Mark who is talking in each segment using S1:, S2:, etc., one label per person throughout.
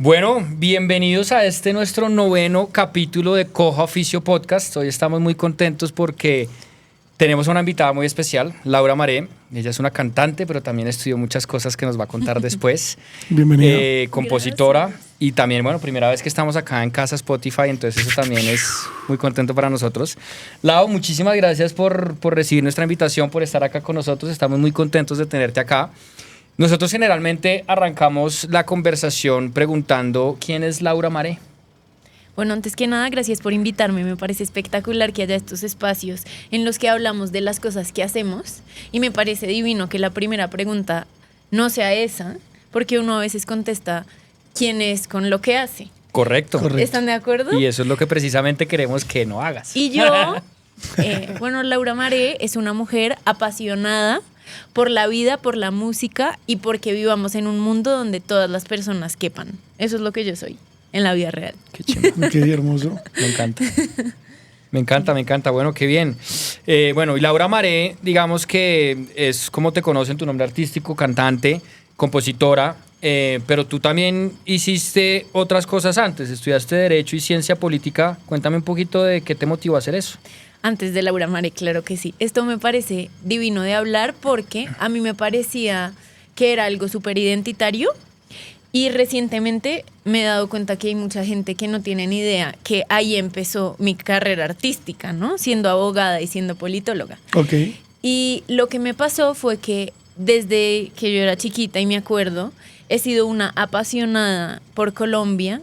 S1: Bueno, bienvenidos a este nuestro 9º capítulo de Coja Oficio Podcast. Hoy estamos muy contentos porque tenemos una invitada muy especial, Laura Maré. Ella es una cantante, pero también estudió muchas cosas que nos va a contar después.
S2: Bienvenida.
S1: Compositora.
S3: Gracias.
S1: Y también, bueno, primera vez que estamos acá en Casa Spotify, entonces eso también es muy contento para nosotros. Lau, muchísimas gracias por recibir nuestra invitación, por estar acá con nosotros. Estamos muy contentos de tenerte acá. Nosotros generalmente arrancamos la conversación preguntando ¿quién es Laura Maré?
S3: Bueno, antes que nada, gracias por invitarme. Me parece espectacular que haya estos espacios en los que hablamos de las cosas que hacemos y me parece divino que la primera pregunta no sea esa, porque uno a veces contesta quién es con lo que hace.
S1: Correcto.
S3: ¿Están de acuerdo?
S1: Y eso es lo que precisamente queremos que no hagas.
S3: Y yo, bueno, Laura Maré es una mujer apasionada por la vida, por la música y porque vivamos en un mundo donde todas las personas quepan. Eso es lo que yo soy en la vida real.
S1: Qué chimba.
S2: Qué hermoso.
S1: Me encanta. Me encanta. Bueno, qué bien. Bueno, y Laura Maré, digamos que es como te conocen, tu nombre artístico, cantante, compositora, pero tú también hiciste otras cosas antes. Estudiaste Derecho y Ciencia Política. Cuéntame un poquito de qué te motivó a hacer eso.
S3: Antes de Laura Maré, claro que sí. Esto me parece divino de hablar porque a mí me parecía que era algo súper identitario y recientemente me he dado cuenta que hay mucha gente que no tiene ni idea que ahí empezó mi carrera artística, ¿no? Siendo abogada y siendo politóloga.
S2: Ok.
S3: Y lo que me pasó fue que desde que yo era chiquita y me acuerdo, he sido una apasionada por Colombia.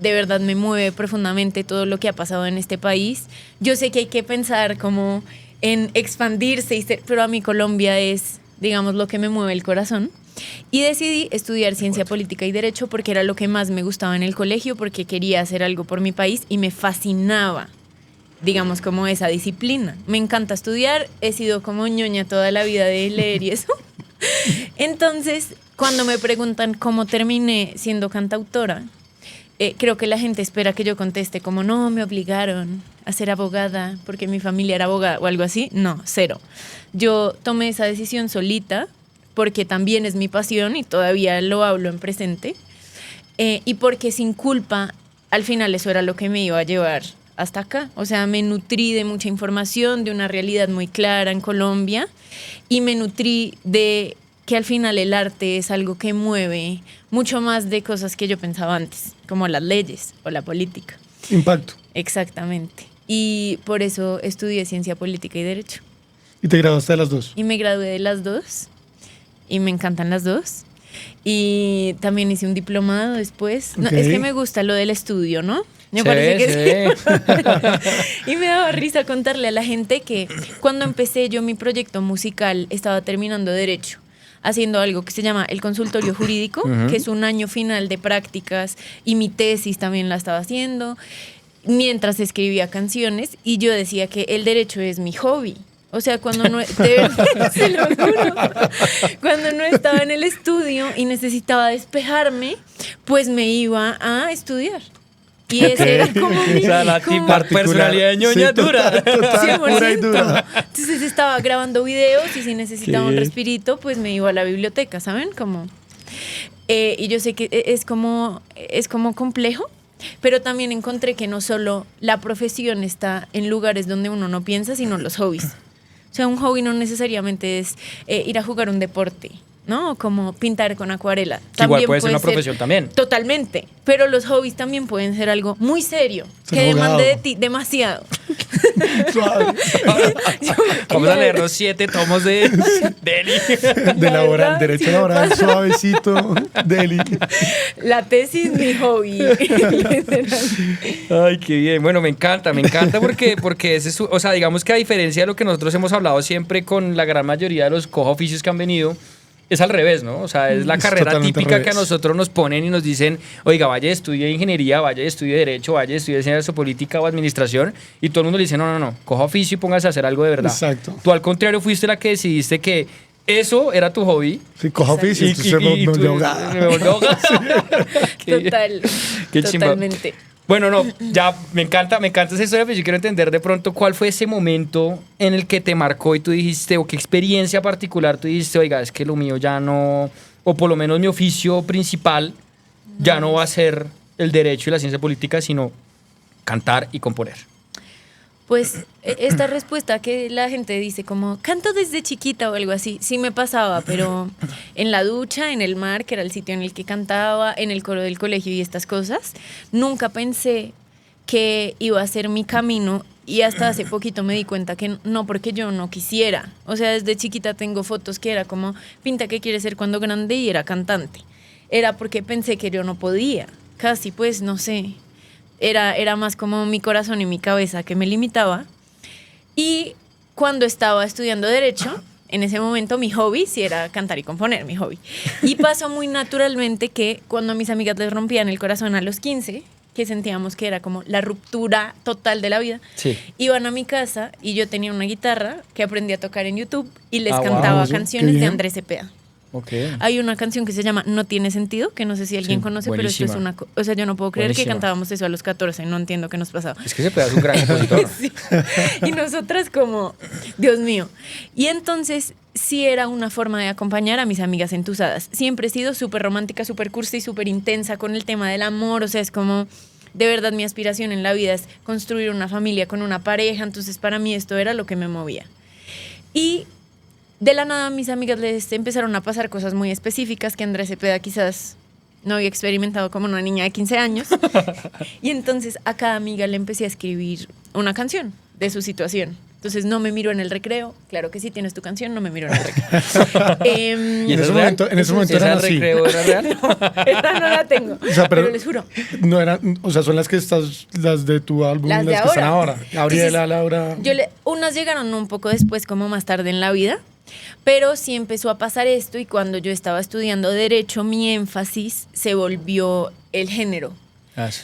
S3: De verdad me mueve profundamente todo lo que ha pasado en este país. Yo sé que hay que pensar como en expandirse, pero a mí Colombia es, digamos, lo que me mueve el corazón. Y decidí estudiar Ciencia Política y Derecho porque era lo que más me gustaba en el colegio, porque quería hacer algo por mi país y me fascinaba, digamos, como esa disciplina. Me encanta estudiar, he sido como ñoña toda la vida de leer y eso. Entonces, cuando me preguntan cómo terminé siendo cantautora, creo que la gente espera que yo conteste como no, me obligaron a ser abogada porque mi familia era abogada o algo así. No, cero. Yo tomé esa decisión solita porque también es mi pasión y todavía lo hablo en presente, y porque sin culpa al final eso era lo que me iba a llevar hasta acá. O sea, me nutrí de mucha información, de una realidad muy clara en Colombia y me nutrí de que al final el arte es algo que mueve mucho más de cosas que yo pensaba antes, como las leyes o la política.
S2: Impacto.
S3: Exactamente. Y por eso estudié Ciencia Política y Derecho.
S2: ¿Y te graduaste de las dos?
S3: Y me gradué de las dos y me encantan las dos. Y también hice un diplomado después. No,
S2: Ok.
S3: es que me gusta lo del estudio, ¿no? Me
S1: Se
S3: parece
S1: ve,
S3: que
S1: se
S3: sí. Y me daba risa contarle a la gente que cuando empecé yo mi proyecto musical estaba terminando Derecho, haciendo algo que se llama el consultorio jurídico, que es un año final de prácticas, y mi tesis también la estaba haciendo, mientras escribía canciones, y yo decía que el derecho es mi hobby. O sea, cuando no, de verdad, se lo juro, cuando no estaba en el estudio y necesitaba despejarme, pues me iba a estudiar. Y ese era como mi...
S1: O sea, la
S3: como-
S1: tipa personalidad de ñoña
S2: Sí,
S1: dura.
S2: total, pura y
S3: 100%.
S2: dura.
S3: Entonces estaba grabando videos y si necesitaba
S1: Qué
S3: un
S1: bien.
S3: respirito, pues me iba a la biblioteca, ¿saben? Como, y yo sé que es como complejo, pero también encontré que no solo la profesión está en lugares donde uno no piensa, sino los hobbies. O sea, un hobby no necesariamente es ir a jugar un deporte, ¿no? Como pintar con acuarela.
S1: Que igual puede ser una profesión también.
S3: Totalmente. Pero los hobbies también pueden ser algo muy serio,
S2: Ser
S3: que
S2: abogado.
S3: demande de ti demasiado.
S2: Suave.
S1: Vamos a leer los 7 tomos de Deli.
S2: De laboral,
S3: verdad,
S2: derecho
S3: sí me
S2: laboral,
S3: pasa.
S2: suavecito, deli.
S3: La tesis, mi hobby.
S1: Ay, qué bien. Bueno, me encanta porque ese es, o sea, digamos que a diferencia de lo que nosotros hemos hablado siempre con la gran mayoría de los coja oficios que han venido, es al revés, ¿no? O sea, es la
S2: Es
S1: carrera
S2: totalmente al
S1: típica que a
S2: revés.
S1: nosotros nos ponen y nos dicen, oiga, vaya, estudie ingeniería, vaya, estudie derecho, vaya, estudie ciencia política o administración, y todo el mundo le dice, no, coja oficio y póngase a hacer algo de verdad.
S2: Exacto.
S1: Tú al contrario fuiste la que decidiste que eso era tu hobby.
S2: Sí, coja
S3: Exacto.
S2: oficio, entonces me volví abogada.
S1: me volvió abogada.
S3: Total.
S1: Qué chimba.
S3: Totalmente.
S1: Bueno, no, ya me encanta esa historia, pero yo quiero entender de pronto cuál fue ese momento en el que te marcó y tú dijiste, o qué experiencia particular tú dijiste, oiga, es que lo mío ya no, o por lo menos mi oficio principal ya no va a ser el derecho y la ciencia política, sino cantar y componer?
S3: Pues esta respuesta que la gente dice como canto desde chiquita o algo así, sí me pasaba, pero en la ducha, en el mar, que era el sitio en el que cantaba, en el coro del colegio y estas cosas, nunca pensé que iba a ser mi camino y hasta hace poquito me di cuenta que no porque yo no quisiera. O sea, desde chiquita tengo fotos que era como pinta que quiere ser cuando grande y era cantante. Era porque pensé que yo no podía, casi pues no sé. Era más como mi corazón y mi cabeza que me limitaba. Y cuando estaba estudiando Derecho, en ese momento mi hobby sí era cantar y componer, mi hobby. Y pasó muy naturalmente que cuando a mis amigas les rompían el corazón a los 15, que sentíamos que era como la ruptura total de la vida,
S1: Sí.
S3: iban a mi casa y yo tenía una guitarra que aprendí a tocar en YouTube y les
S1: Wow.
S3: cantaba
S2: Qué
S3: canciones de
S2: bien.
S3: Andrés Cepeda.
S1: Ok.
S3: Hay una canción que se llama No tiene sentido, que no sé si alguien
S1: Sí,
S3: conoce, pero esto es
S1: buenísima.
S3: o sea, yo no puedo creer que
S1: Buenísima.
S3: cantábamos eso a los 14, no entiendo qué nos pasaba.
S1: Es que ese pedazo es un gran compositor.
S3: Sí. Y nosotras como, Dios mío. Y entonces sí era una forma de acompañar a mis amigas entusadas. Siempre he sido súper romántica, súper cursi y súper intensa con el tema del amor, o sea, es como... De verdad, mi aspiración en la vida es construir una familia con una pareja, entonces para mí esto era lo que me movía. Y de la nada a mis amigas les empezaron a pasar cosas muy específicas que Andrés Cepeda quizás no había experimentado como una niña de 15 años. Y entonces a cada amiga le empecé a escribir una canción de su situación. Entonces no me miro en el recreo. Claro que sí, tienes tu canción, no me miro en el recreo.
S1: ¿Y
S2: en
S1: eso
S2: ese
S1: es
S2: momento,
S1: real?
S2: en ese momento
S1: ¿Esa
S2: eran así.
S1: recreo era real?
S3: Esa no la tengo,
S2: O sea,
S3: pero les juro.
S2: No eran, o sea, son las que estás, las de tu álbum,
S3: Las
S2: las,
S3: de
S2: que están
S3: ahora.
S2: ahora. Gabriela,
S3: Entonces,
S2: Laura.
S3: Unas llegaron un poco después, como más tarde en la vida, pero sí empezó a pasar esto y cuando yo estaba estudiando Derecho, mi énfasis se volvió el género.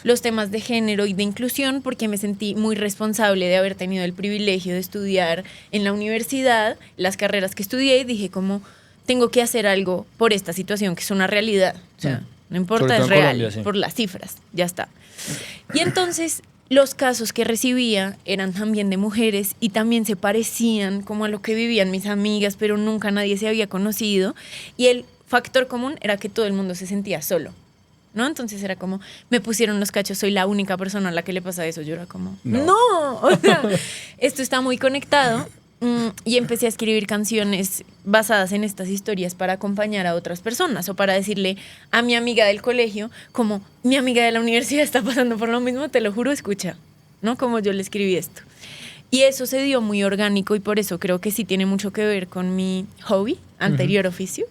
S3: Los temas de género y de inclusión, porque me sentí muy responsable de haber tenido el privilegio de estudiar en la universidad las carreras que estudié y dije como tengo que hacer algo por esta situación que es una realidad, o sea, no importa,
S1: Sobre todo
S3: es
S1: en
S3: real,
S1: Colombia, sí.
S3: por las cifras, ya está. Y entonces los casos que recibía eran también de mujeres y también se parecían como a lo que vivían mis amigas, pero nunca nadie se había conocido y el factor común era que todo el mundo se sentía solo. ¿No? Entonces era como, me pusieron los cachos, soy la única persona a la que le pasa eso. Yo era como, no, o sea, esto está muy conectado. Y empecé a escribir canciones basadas en estas historias para acompañar a otras personas o para decirle a mi amiga del colegio, como mi amiga de la universidad está pasando por lo mismo, te lo juro, escucha, ¿no? Como yo le escribí esto. Y eso se dio muy orgánico y por eso creo que sí tiene mucho que ver con mi hobby, anterior oficio.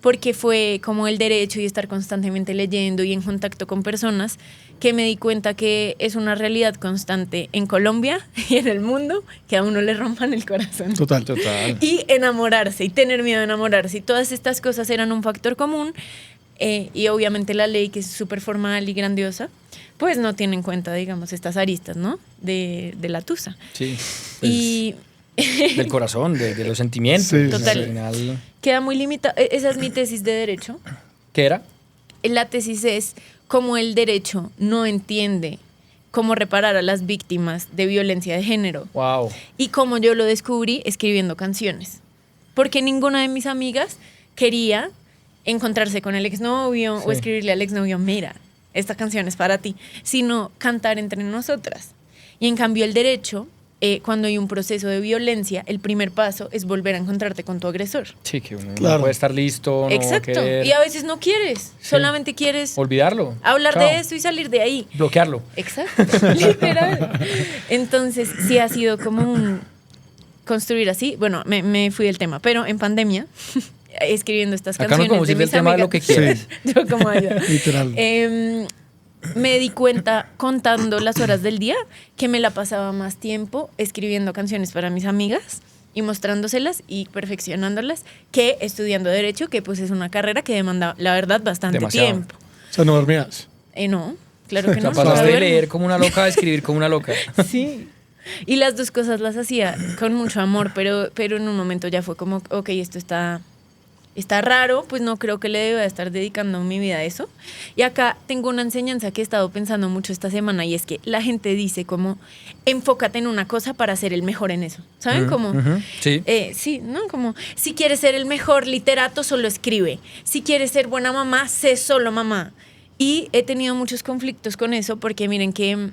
S3: Porque fue como el derecho y estar constantemente leyendo y en contacto con personas que me di cuenta que es una realidad constante en Colombia y en el mundo que a uno le rompan el corazón.
S2: Total.
S3: Y enamorarse y tener miedo de enamorarse. Y todas estas cosas eran un factor común y obviamente la ley, que es súper formal y grandiosa, pues no tiene en cuenta, digamos, estas aristas, ¿no? De la tusa.
S1: Sí. Pues,
S3: Y...
S1: del corazón, de los sentimientos.
S2: Sí,
S3: Total.
S1: Al final,
S3: Queda muy limitado. Esa es mi tesis de derecho.
S1: ¿qué era?
S3: La tesis es cómo el derecho no entiende cómo reparar a las víctimas de violencia de género.
S1: Wow.
S3: Y cómo yo lo descubrí escribiendo canciones. Porque ninguna de mis amigas quería encontrarse con el exnovio o escribirle al exnovio, mira, esta canción es para ti, sino cantar entre nosotras. Y en cambio el derecho, cuando hay un proceso de violencia, el primer paso es volver a encontrarte con tu agresor.
S1: Sí, que uno
S2: Claro.
S1: no puede estar listo, no
S3: Exacto.
S1: querer
S3: Y a veces no quieres,
S1: Sí.
S3: solamente quieres
S1: olvidarlo.
S3: hablar
S1: Chao.
S3: de eso y salir de ahí.
S1: Bloquearlo.
S3: Exacto, literal. Entonces, sí ha sido como un construir así. Bueno, me fui del tema, pero en pandemia, escribiendo estas
S1: Acá
S3: canciones
S1: no podemos
S3: de
S1: ir del
S3: mis
S1: tema de lo
S3: amigas.
S1: que quieras.
S3: Yo como ayuda.
S2: Literal.
S3: Me di cuenta contando las horas del día que me la pasaba más tiempo escribiendo canciones para mis amigas y mostrándoselas y perfeccionándolas que estudiando Derecho, que pues es una carrera que demanda, la verdad, bastante
S1: Demasiado.
S3: tiempo.
S2: O sea, no dormías.
S3: No, claro que
S1: O sea,
S3: no.
S1: pasaste de
S3: duermo.
S1: leer como una loca a escribir como una loca.
S3: Sí. Y las dos cosas las hacía con mucho amor, pero en un momento ya fue como, ok, esto está raro, pues no creo que le deba estar dedicando mi vida a eso. Y acá tengo una enseñanza que he estado pensando mucho esta semana y es que la gente dice como, enfócate en una cosa para ser el mejor en eso. ¿Saben? Como,
S1: Sí.
S3: sí, ¿no? Como, si quieres ser el mejor literato, solo escribe. Si quieres ser buena mamá, sé solo mamá. Y he tenido muchos conflictos con eso porque miren que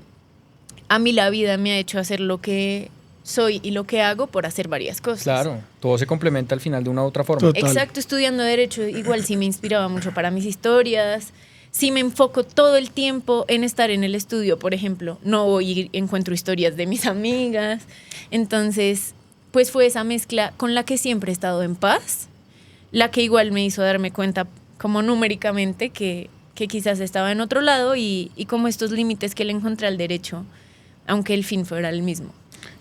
S3: a mí la vida me ha hecho hacer lo que soy y lo que hago por hacer varias cosas.
S1: Claro, todo se complementa al final de una u otra forma.
S2: Total.
S3: Exacto, estudiando Derecho igual sí me inspiraba mucho para mis historias. Sí me enfoco todo el tiempo en estar en el estudio, por ejemplo. No voy y encuentro historias de mis amigas. Entonces, pues fue esa mezcla con la que siempre he estado en paz, la que igual me hizo darme cuenta como numéricamente que quizás estaba en otro lado y como estos límites que le encontré al derecho, aunque el fin fuera el mismo.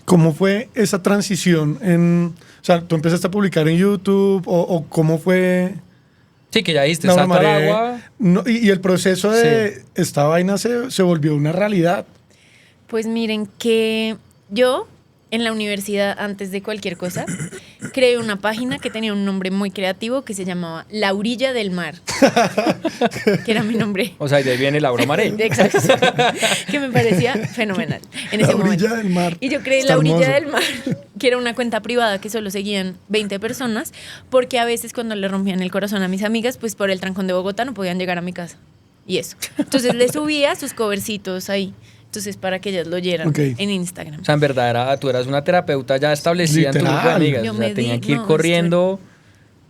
S2: ¿Cómo fue esa transición o sea, tú empezaste a publicar en YouTube o cómo fue?
S1: Sí, que ya diste,
S2: Laura
S1: salto al
S2: Maré?
S1: agua.
S2: No, y el proceso de esta vaina se volvió una realidad.
S3: Pues miren que yo en la universidad, antes de cualquier cosa, creé una página que tenía un nombre muy creativo que se llamaba La Orilla del Mar, que era mi nombre.
S1: O sea, y de ahí viene Laura Maré.
S3: Exacto. Que me parecía fenomenal en ese
S2: La
S3: momento.
S2: Orilla del Mar.
S3: Y yo creé
S2: Está
S3: La Orilla
S2: hermoso.
S3: del Mar, que era una cuenta privada que solo seguían 20 personas, porque a veces cuando le rompían el corazón a mis amigas, pues por el trancón de Bogotá no podían llegar a mi casa. Y eso. Entonces le subía sus covercitos ahí. Entonces, para que ellas lo oyeran
S2: Ok.
S3: en Instagram.
S1: O sea, en verdad tú eras una terapeuta ya establecida en tu grupo de
S2: Literal.
S1: amigas.
S3: Yo
S1: O sea,
S3: me
S1: tenían
S3: di-
S1: que ir
S3: no,
S1: corriendo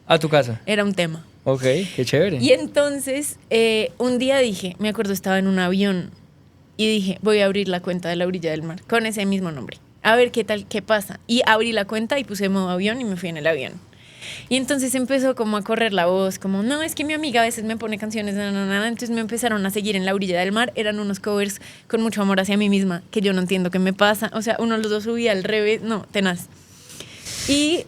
S1: a tu casa.
S3: Era un tema.
S1: Ok, qué chévere.
S3: Y entonces, un día dije, me acuerdo, estaba en un avión y dije, voy a abrir la cuenta de La Orilla del Mar con ese mismo nombre. A ver qué tal, qué pasa. Y abrí la cuenta y puse modo avión y me fui en el avión. Y entonces empezó como a correr la voz, como, no, es que mi amiga a veces me pone canciones, entonces me empezaron a seguir en La Orilla del Mar, eran unos covers con mucho amor hacia mí misma, que yo no entiendo qué me pasa, o sea, uno de los dos subía al revés, no, tenaz. Y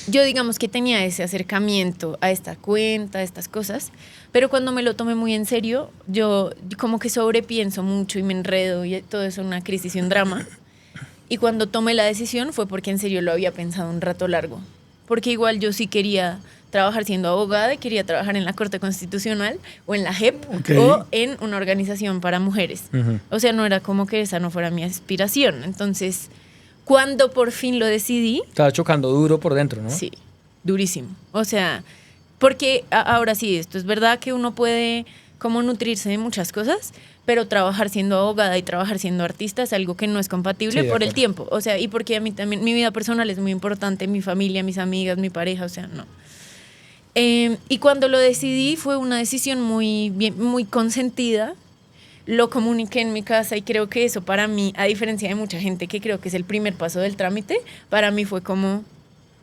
S3: yo digamos que tenía ese acercamiento a esta cuenta, a estas cosas, pero cuando me lo tomé muy en serio, yo como que sobrepienso mucho y me enredo y todo eso, una crisis y un drama. Y cuando tomé la decisión fue porque en serio lo había pensado un rato largo. Porque igual yo sí quería trabajar siendo abogada y quería trabajar en la Corte Constitucional o en la JEP
S2: Ok.
S3: o en una organización para mujeres.
S1: Ujú.
S3: O sea, no era como que esa no fuera mi aspiración. Entonces, cuando por fin lo decidí,
S1: Estaba chocando duro por dentro, ¿no?
S3: sí, durísimo. O sea, porque ahora sí, esto es verdad que uno puede como nutrirse de muchas cosas, pero trabajar siendo abogada y trabajar siendo artista es algo que no es compatible
S1: Sí, de
S3: por el
S1: acuerdo.
S3: tiempo. O sea, y porque a mí también, mi vida personal es muy importante, mi familia, mis amigas, mi pareja, o sea, no. Y cuando lo decidí fue una decisión muy, bien, muy consentida. Lo comuniqué en mi casa y creo que eso para mí, a diferencia de mucha gente que creo que es el primer paso del trámite, para mí fue como,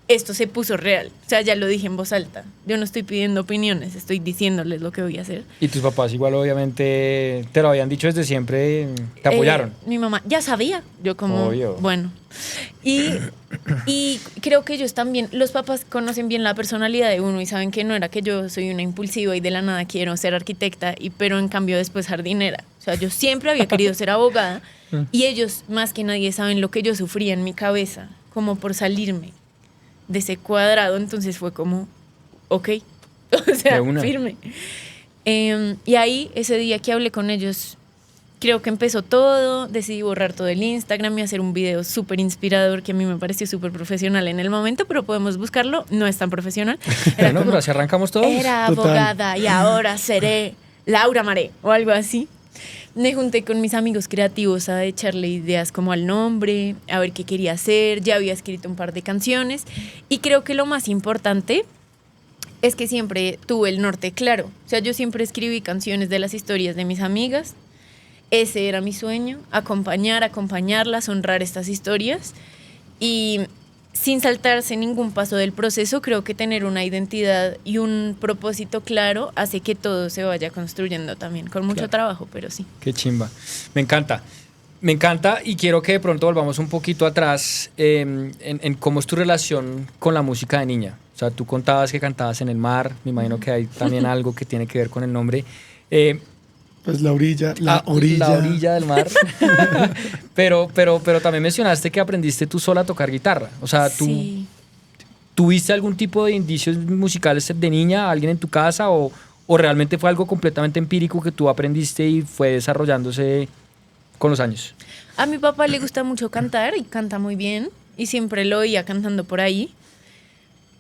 S3: esto se puso real. O sea, ya lo dije en voz alta. Yo no estoy pidiendo opiniones, estoy diciéndoles lo que voy a hacer.
S1: Y tus papás igual obviamente te lo habían dicho desde siempre, te apoyaron.
S3: Mi mamá ya sabía. Yo como,
S1: Obvio.
S3: bueno. Y creo que ellos también, los papás conocen bien la personalidad de uno y saben que no era que yo soy una impulsiva y de la nada quiero ser arquitecta, pero en cambio después jardinera. O sea, yo siempre había querido ser abogada y ellos más que nadie saben lo que yo sufría en mi cabeza, como por salirme de ese cuadrado. Entonces fue como, ok, o sea,
S1: De una.
S3: firme. Y ahí, ese día que hablé con ellos, creo que empezó todo, decidí borrar todo el Instagram y hacer un video súper inspirador que a mí me pareció súper profesional en el momento, pero podemos buscarlo, no es tan profesional. Era
S1: Bueno,
S3: como,
S1: pero así arrancamos todos.
S3: era
S2: Total.
S3: abogada y ahora seré Laura Maré o algo así. Me junté con mis amigos creativos a echarle ideas como al nombre, a ver qué quería hacer, ya había escrito un par de canciones y creo que lo más importante es que siempre tuve el norte claro. O sea, yo siempre escribí canciones de las historias de mis amigas. Ese era mi sueño, acompañarlas, honrar estas historias y sin saltarse ningún paso del proceso, creo que tener una identidad y un propósito claro hace que todo se vaya construyendo también, con mucho
S1: Claro.
S3: trabajo, pero sí.
S1: Qué chimba. Me encanta. Me encanta y quiero que de pronto volvamos un poquito atrás en cómo es tu relación con la música de niña. O sea, tú contabas que cantabas en el mar, me imagino que hay también algo que tiene que ver con el nombre.
S2: Pues la orilla, la
S1: orilla del mar. pero también mencionaste que aprendiste tú sola a tocar guitarra. O sea, tú
S3: Sí.
S1: ¿tuviste algún tipo de indicios musicales de niña, alguien en tu casa o realmente fue algo completamente empírico que tú aprendiste y fue desarrollándose con los años?
S3: A mi papá le gusta mucho cantar y canta muy bien y siempre lo oía cantando por ahí.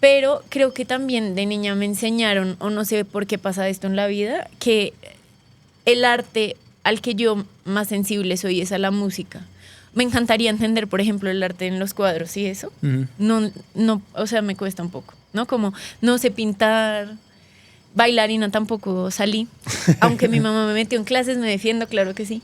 S3: Pero creo que también de niña me enseñaron, o no sé por qué pasa esto en la vida, que el arte al que yo más sensible soy es a la música. Me encantaría entender, por ejemplo, el arte en los cuadros y eso. No, o sea, me cuesta un poco, ¿no? Como no sé pintar, bailarina tampoco salí. Aunque mi mamá me metió en clases, me defiendo, claro que sí.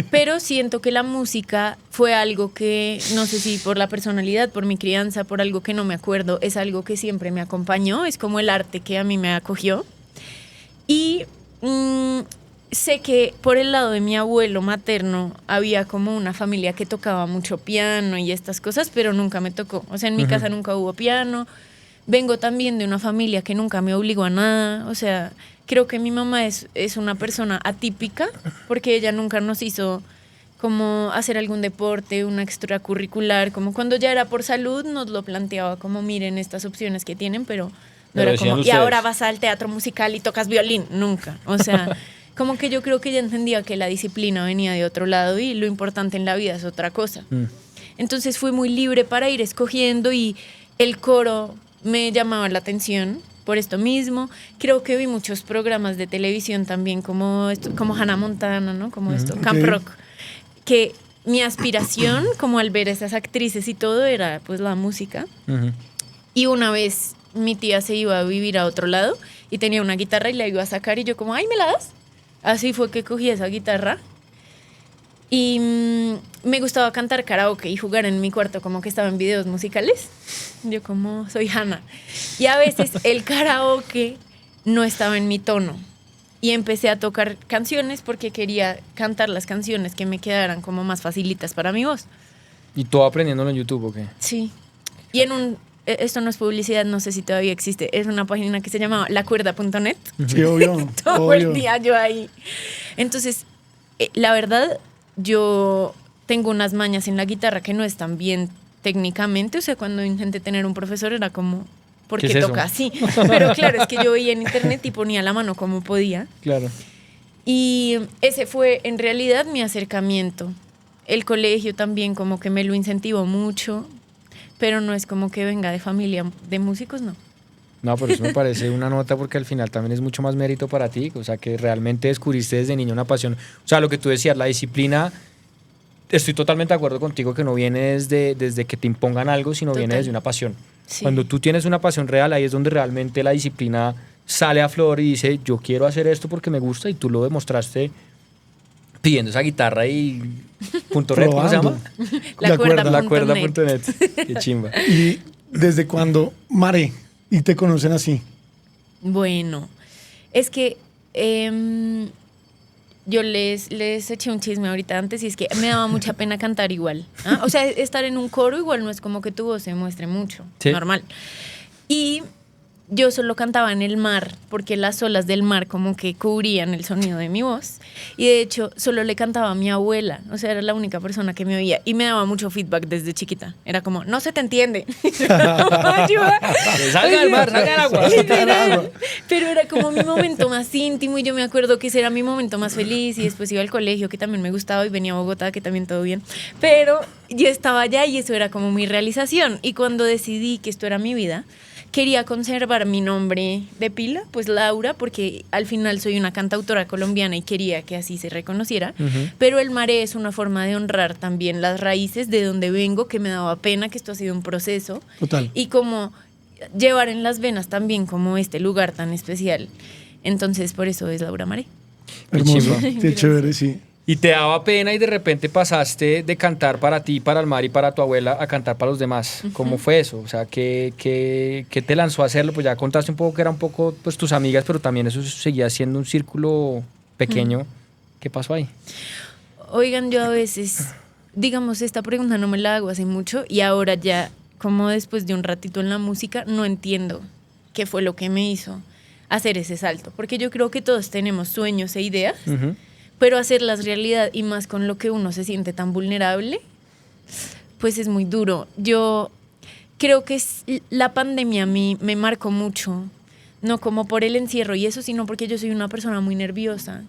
S3: Pero siento que la música fue algo que, no sé si por la personalidad, por mi crianza, por algo que no me acuerdo, es algo que siempre me acompañó, es como el arte que a mí me acogió. Y sé que por el lado de mi abuelo materno había como una familia que tocaba mucho piano y estas cosas, pero nunca me tocó. O sea, en mi casa nunca hubo piano. Vengo también de una familia que nunca me obligó a nada. O sea, creo que mi mamá es una persona atípica porque ella nunca nos hizo como hacer algún deporte, una extracurricular. Como cuando ya era por salud nos lo planteaba como miren estas opciones que tienen, pero no
S1: Pero
S3: era como,
S1: decían
S3: y ahora
S1: ustedes.
S3: vas al teatro musical y tocas violín. Nunca. O sea, como que yo creo que ella entendía que la disciplina venía de otro lado y lo importante en la vida es otra cosa. Entonces fui muy libre para ir escogiendo y el coro me llamaba la atención por esto mismo. Creo que vi muchos programas de televisión también como Hannah Montana, ¿no? Como esto, Camp
S2: Ok.
S3: Rock. Que mi aspiración, como al ver esas actrices y todo, era pues la música. Y una vez mi tía se iba a vivir a otro lado y tenía una guitarra y la iba a sacar y yo como, ay, ¿me la das? Así fue que cogí esa guitarra y me gustaba cantar karaoke y jugar en mi cuarto como que estaba en videos musicales. Yo como, soy Hannah. Y a veces el karaoke no estaba en mi tono. Y empecé a tocar canciones porque quería cantar las canciones que me quedaran como más facilitas para mi voz.
S1: ¿Y todo aprendiéndolo en YouTube o qué?
S3: Sí. Y esto no es publicidad, no sé si todavía existe, es una página que se llamaba lacuerda.net.
S2: Sí, obvio.
S3: Todo
S2: obvio.
S3: el día yo ahí. Entonces, la verdad, yo tengo unas mañas en la guitarra que no están bien técnicamente. O sea, cuando intenté tener un profesor era como, ¿por
S1: ¿Qué
S3: qué
S1: es eso?
S3: toca así? Pero claro, es que yo veía en internet y ponía la mano como podía.
S1: Claro.
S3: Y ese fue en realidad mi acercamiento. El colegio también como que me lo incentivó mucho, pero no es como que venga de familia de músicos, no.
S1: No, pero eso me parece una nota porque al final también es mucho más mérito para ti, o sea, que realmente descubriste desde niño una pasión. O sea, lo que tú decías, la disciplina, estoy totalmente de acuerdo contigo que no viene desde que te impongan algo, sino viene
S3: Total.
S1: desde una pasión.
S3: Sí.
S1: Cuando tú tienes una pasión real, ahí es donde realmente la disciplina sale a flor y dice, yo quiero hacer esto porque me gusta y tú lo demostraste pidiendo esa guitarra y punto red, ¿cómo se llama?
S3: La cuerda.
S1: La
S3: Punto net.
S1: cuerda.net. Qué chimba.
S2: ¿Y desde cuándo Mare y te conocen así?
S3: Bueno, es que yo les eché un chisme ahorita antes y es que me daba mucha pena cantar igual. ¿Ah? O sea, estar en un coro igual no es como que tu voz se muestre mucho,
S1: Sí.
S3: normal. Y yo solo cantaba en el mar porque las olas del mar como que cubrían el sonido de mi voz. Y de hecho solo le cantaba a mi abuela, o sea, era la única persona que me oía. Y me daba mucho feedback desde chiquita. Era como, no se te entiende. Ayuda.
S1: Salga del mar, salga del agua.
S3: Literal. Pero era como mi momento más íntimo y yo me acuerdo que ese era mi momento más feliz y después iba al colegio que también me gustaba y venía a Bogotá que también todo bien. Pero yo estaba allá y eso era como mi realización. Y cuando decidí que esto era mi vida, quería conservar mi nombre de pila, pues Laura, porque al final soy una cantautora colombiana y quería que así se reconociera. Pero el Mare es una forma de honrar también las raíces de donde vengo, que me daba pena, que esto ha sido un proceso.
S2: Total.
S3: Y como llevar en las venas también como este lugar tan especial. Entonces, por eso es Laura Mare.
S1: Qué
S2: Hermoso.
S1: chimba.
S2: Qué chévere, sí.
S1: Y te daba pena y de repente pasaste de cantar para ti, para el mar y para tu abuela a cantar para los demás. ¿Cómo fue eso? O sea, ¿qué te lanzó a hacerlo? Pues ya contaste un poco que era un poco pues, tus amigas, pero también eso seguía siendo un círculo pequeño. ¿Qué pasó ahí?
S3: Oigan, yo a veces, digamos, esta pregunta no me la hago hace mucho y ahora ya, como después de un ratito en la música, no entiendo qué fue lo que me hizo hacer ese salto. Porque yo creo que todos tenemos sueños e ideas, pero hacerlas realidad y más con lo que uno se siente tan vulnerable, pues es muy duro. Yo creo que la pandemia a mí me marcó mucho, no como por el encierro y eso, sino porque yo soy una persona muy nerviosa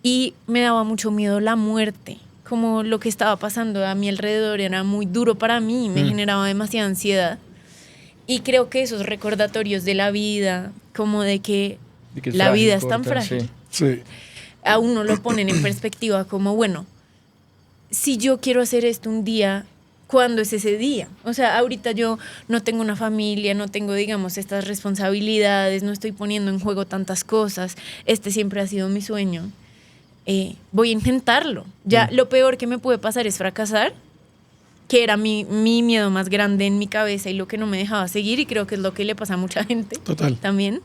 S3: y me daba mucho miedo la muerte. Como lo que estaba pasando a mi alrededor era muy duro para mí y me generaba demasiada ansiedad. Y creo que esos recordatorios de la vida, como de que
S1: es
S3: la
S1: frágil,
S3: vida es tan
S1: corta,
S3: frágil,
S1: sí.
S2: Sí.
S3: a uno lo ponen en perspectiva como, bueno, si yo quiero hacer esto un día, ¿cuándo es ese día? O sea, ahorita yo no tengo una familia, no tengo, digamos, estas responsabilidades, no estoy poniendo en juego tantas cosas. Este siempre ha sido mi sueño. Voy a intentarlo. Ya lo peor que me puede pasar es fracasar, que era mi miedo más grande en mi cabeza y lo que no me dejaba seguir, y creo que es lo que le pasa a mucha gente.
S2: Total.
S3: También.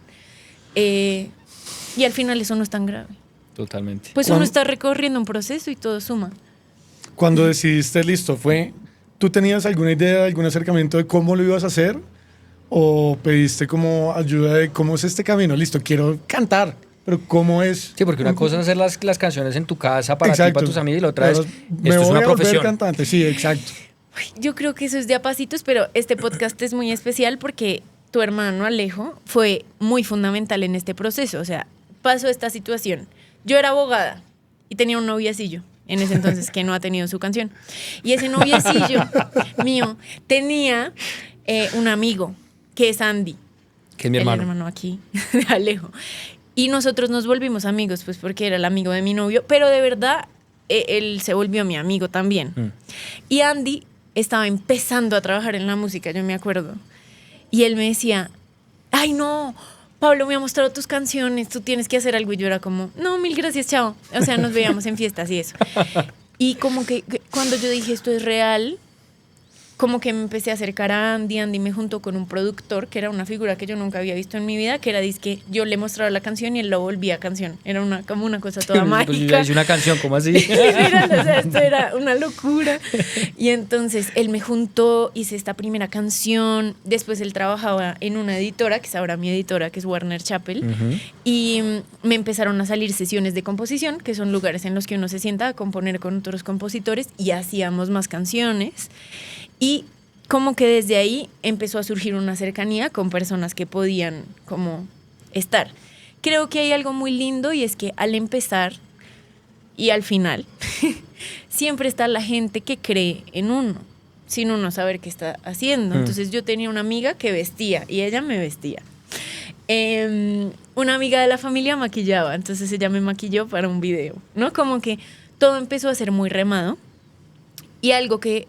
S3: Y al final eso no es tan grave.
S1: Totalmente.
S3: Pues uno está recorriendo un proceso y todo suma.
S2: Cuando decidiste, listo, ¿tú tenías alguna idea, algún acercamiento de cómo lo ibas a hacer? ¿O pediste como ayuda de cómo es este camino? Listo, quiero cantar, pero ¿cómo es?
S1: Sí, porque una cosa es hacer las canciones en tu casa para ti,
S2: Exacto.
S1: para tus amigos, y la otra es,
S2: Pero me
S1: esto es
S2: voy
S1: una
S2: a volver
S1: profesión.
S2: cantante, sí, exacto.
S3: Yo creo que eso es de a pasitos, pero este podcast es muy especial porque tu hermano Alejo fue muy fundamental en este proceso. O sea, pasó esta situación. Yo era abogada y tenía un noviecillo en ese entonces que no ha tenido su canción. Y ese noviecillo mío tenía un amigo que es Andy.
S1: Que es mi
S3: el
S1: hermano.
S3: hermano aquí de Alejo. Y nosotros nos volvimos amigos, pues porque era el amigo de mi novio, pero de verdad él se volvió mi amigo también. Y Andy estaba empezando a trabajar en la música, yo me acuerdo. Y él me decía, ay no, Pablo me ha mostrado tus canciones, tú tienes que hacer algo. Y yo era como, no, mil gracias, chao. O sea, nos veíamos en fiestas y eso. Y como que cuando yo dije esto es real, como que me empecé a acercar a Andy. Andy me juntó con un productor que era una figura que yo nunca había visto en mi vida, que era que yo le mostraba la canción y él lo volvía canción. Era como una cosa toda mágica.
S1: Pues yo ya hice una canción, ¿cómo así?
S3: Literal, o sea, esto era una locura. Y entonces él me juntó, hice esta primera canción. Después él trabajaba en una editora, que es ahora mi editora, que es Warner Chappell. Y me empezaron a salir sesiones de composición, que son lugares en los que uno se sienta a componer con otros compositores, y hacíamos más canciones. Y como que desde ahí empezó a surgir una cercanía con personas que podían como estar. Creo que hay algo muy lindo, y es que al empezar y al final siempre está la gente que cree en uno sin uno saber qué está haciendo. Entonces yo tenía una amiga que vestía y ella me vestía. Una amiga de la familia maquillaba, entonces ella me maquilló para un video, ¿no? Como que todo empezó a ser muy remado, y algo que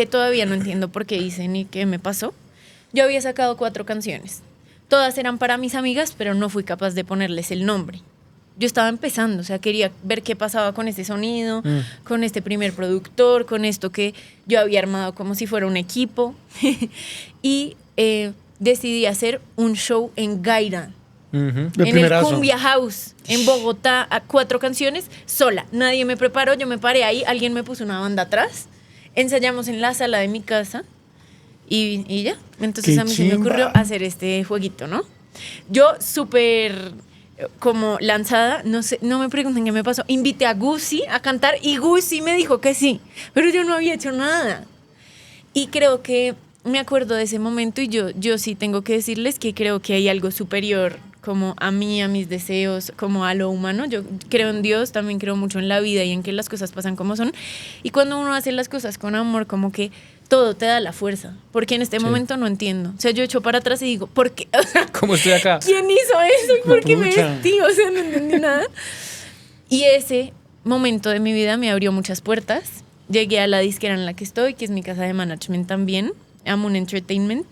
S3: todavía no entiendo por qué hice ni qué me pasó. Yo había sacado 4 canciones. Todas eran para mis amigas, pero no fui capaz de ponerles el nombre. Yo estaba empezando, o sea, quería ver qué pasaba con este sonido, con este primer productor, con esto que yo había armado como si fuera un equipo. Y decidí hacer un show en Gaira, en el Cumbia House, en Bogotá, a 4 canciones, sola. Nadie me preparó, yo me paré ahí, alguien me puso una banda atrás. Ensayamos en la sala de mi casa y ya. Entonces a mí se me ocurrió hacer este jueguito, ¿no? Yo súper como lanzada, no sé, no me pregunten qué me pasó. Invité a Gucci a cantar y Gucci me dijo que sí, pero yo no había hecho nada. Y creo que me acuerdo de ese momento, y yo sí tengo que decirles que creo que hay algo superior como a mí, a mis deseos, como a lo humano. Yo creo en Dios, también creo mucho en la vida y en que las cosas pasan como son. Y cuando uno hace las cosas con amor, como que todo te da la fuerza. Porque en este momento no entiendo. O sea, yo echo para atrás y digo, ¿por qué? O sea,
S1: ¿cómo estoy acá?
S3: ¿quién hizo eso? ¿Y por qué me vestí? O sea, no entendí nada. Y ese momento de mi vida me abrió muchas puertas. Llegué a la disquera en la que estoy, que es mi casa de management también, Amun Entertainment.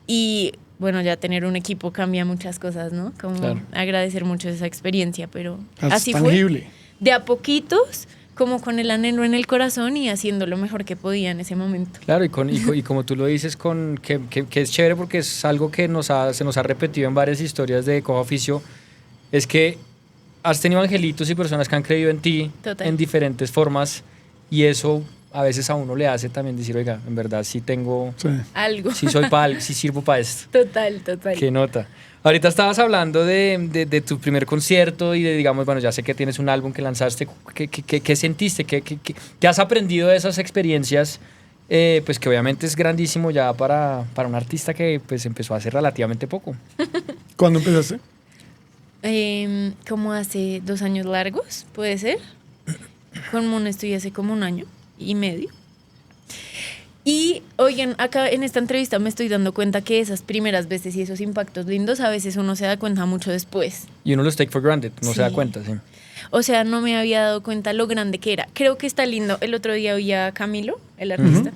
S3: Y bueno, ya tener un equipo cambia muchas cosas, ¿no? Como agradecer mucho esa experiencia, pero así
S2: tangible.
S3: fue. De a poquitos, como con el anhelo en el corazón y haciendo lo mejor que podía en ese momento.
S1: Claro, y como tú lo dices, que es chévere, porque es algo que se nos ha repetido en varias historias de Cojo Oficio, es que has tenido angelitos y personas que han creído en ti en diferentes formas, y eso a veces a uno le hace también decir, oiga, en verdad sí tengo
S3: algo,
S1: sí sí sirvo para esto.
S3: Total.
S1: Qué nota. Ahorita estabas hablando de tu primer concierto y digamos, bueno, ya sé que tienes un álbum que lanzaste. ¿Qué sentiste? ¿Qué has aprendido de esas experiencias? Pues que obviamente es grandísimo ya para un artista que pues empezó hace relativamente poco.
S2: ¿Cuándo empezaste?
S3: Como hace 2 años largos, puede ser. Con Moon estoy hace como 1 año y medio. Y Oigan, acá en esta entrevista me estoy dando cuenta que esas primeras veces y esos impactos lindos a veces uno se da cuenta mucho después.
S1: Y uno los take for granted, no se da
S3: Sí.
S1: cuenta, sí.
S3: O sea, no me había dado cuenta lo grande que era. Creo que está lindo. El otro día oí a Camilo, el artista,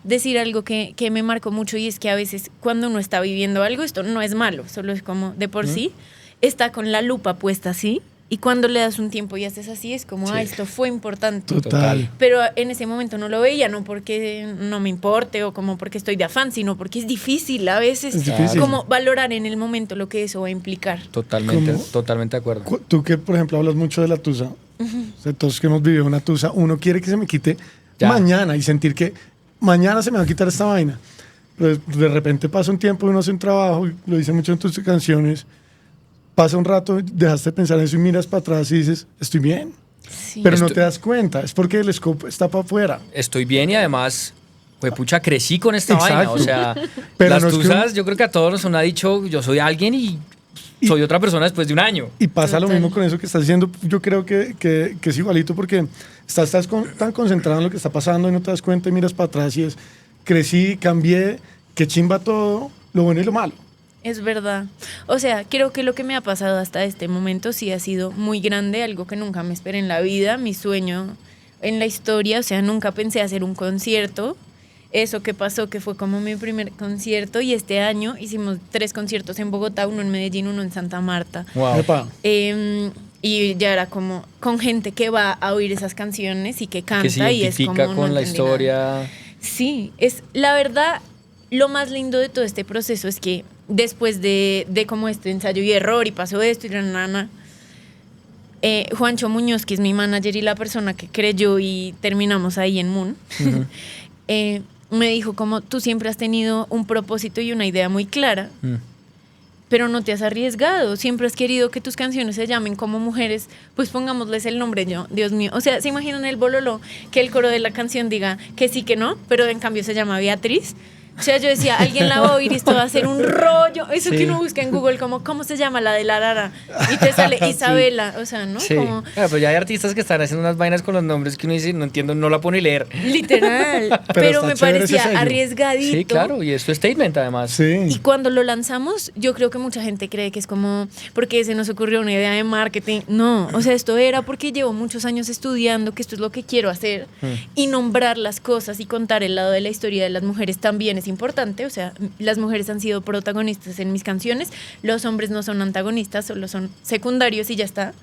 S3: decir algo que me marcó mucho, y es que a veces cuando uno está viviendo algo, esto no es malo, solo es como de por sí, está con la lupa puesta así, y cuando le das un tiempo y haces así, es como, esto fue importante.
S2: Total.
S3: Pero en ese momento no lo veía, no porque no me importe o como porque estoy de afán, sino porque es difícil a veces
S2: Es difícil.
S3: como valorar en el momento lo que eso va a implicar.
S1: Totalmente,
S2: ¿Cómo?
S1: totalmente de acuerdo.
S2: Tú que, por ejemplo, hablas mucho de la tusa, o sea, todos que hemos vivido una tusa, uno quiere que se me quite
S1: Ya.
S2: mañana y sentir que mañana se me va a quitar esta vaina. Pero de repente pasa un tiempo y uno hace un trabajo, y lo dicen mucho en tus canciones, pasa un rato, dejaste de pensar en eso y miras para atrás y dices, estoy bien.
S3: Sí.
S2: Pero no te das cuenta, es porque el scope está para afuera.
S1: Estoy bien y además, pues pucha, crecí con esta vaina.
S2: Exacto.
S1: O sea,
S2: Pero
S1: las
S2: no es que
S1: tusas, yo creo que a todos nos ha dicho, yo soy alguien y soy otra persona después de un año.
S2: Y pasa lo
S3: Total.
S2: mismo con eso que estás diciendo. Yo creo que es igualito porque estás tan concentrado en lo que está pasando y no te das cuenta y miras para atrás y es, crecí, cambié, qué chimba todo, lo bueno y lo malo.
S3: Es verdad. O sea, creo que lo que me ha pasado hasta este momento sí ha sido muy grande, algo que nunca me esperé en la vida, mi sueño en la historia. O sea, nunca pensé hacer un concierto. Eso que pasó, que fue como mi primer concierto, y este año hicimos 3 conciertos en Bogotá, uno en Medellín, uno en Santa Marta.
S1: Wow.
S2: Epa.
S3: Y ya era como con gente que va a oír esas canciones y que canta,
S1: Que se
S3: y es
S1: identifica
S3: como
S1: con
S3: no
S1: la
S3: entendí nada.
S1: historia.
S3: Sí, es la verdad, lo más lindo de todo este proceso es que después de como este ensayo y error y pasó esto y nana, Juancho Muñoz, que es mi manager y la persona que creyó y terminamos ahí en Moon, me dijo como, tú siempre has tenido un propósito y una idea muy clara, pero no te has arriesgado, siempre has querido que tus canciones se llamen como mujeres, pues pongámosles el nombre yo, Dios mío. O sea, ¿se imaginan el bololo? Que el coro de la canción diga que sí, que no, pero en cambio se llama Beatriz. O sea, yo decía, alguien la va a oír y esto va a ser un rollo. Eso
S1: Sí.
S3: que uno busca en Google, como, ¿cómo se llama la de la rara? Y te sale Isabela, o sea, ¿no?
S1: Sí.
S3: Como,
S1: Claro, pero ya hay artistas que están haciendo unas vainas con los nombres que uno dice, no entiendo, no la pone a leer.
S3: literal.
S2: Pero
S3: Pero
S2: está
S3: me
S2: chévere ese
S3: parecía
S2: sello.
S3: arriesgadito.
S1: Sí, claro, y es su statement además.
S3: Y
S2: Sí.
S3: cuando lo lanzamos, yo creo que mucha gente cree que es como porque se nos ocurrió una idea de marketing. No, o sea, esto era porque llevo muchos años estudiando que esto es lo que quiero hacer, y nombrar las cosas y contar el lado de la historia de las mujeres también es importante. O sea, las mujeres han sido protagonistas en mis canciones, los hombres no son antagonistas, solo son secundarios y ya está.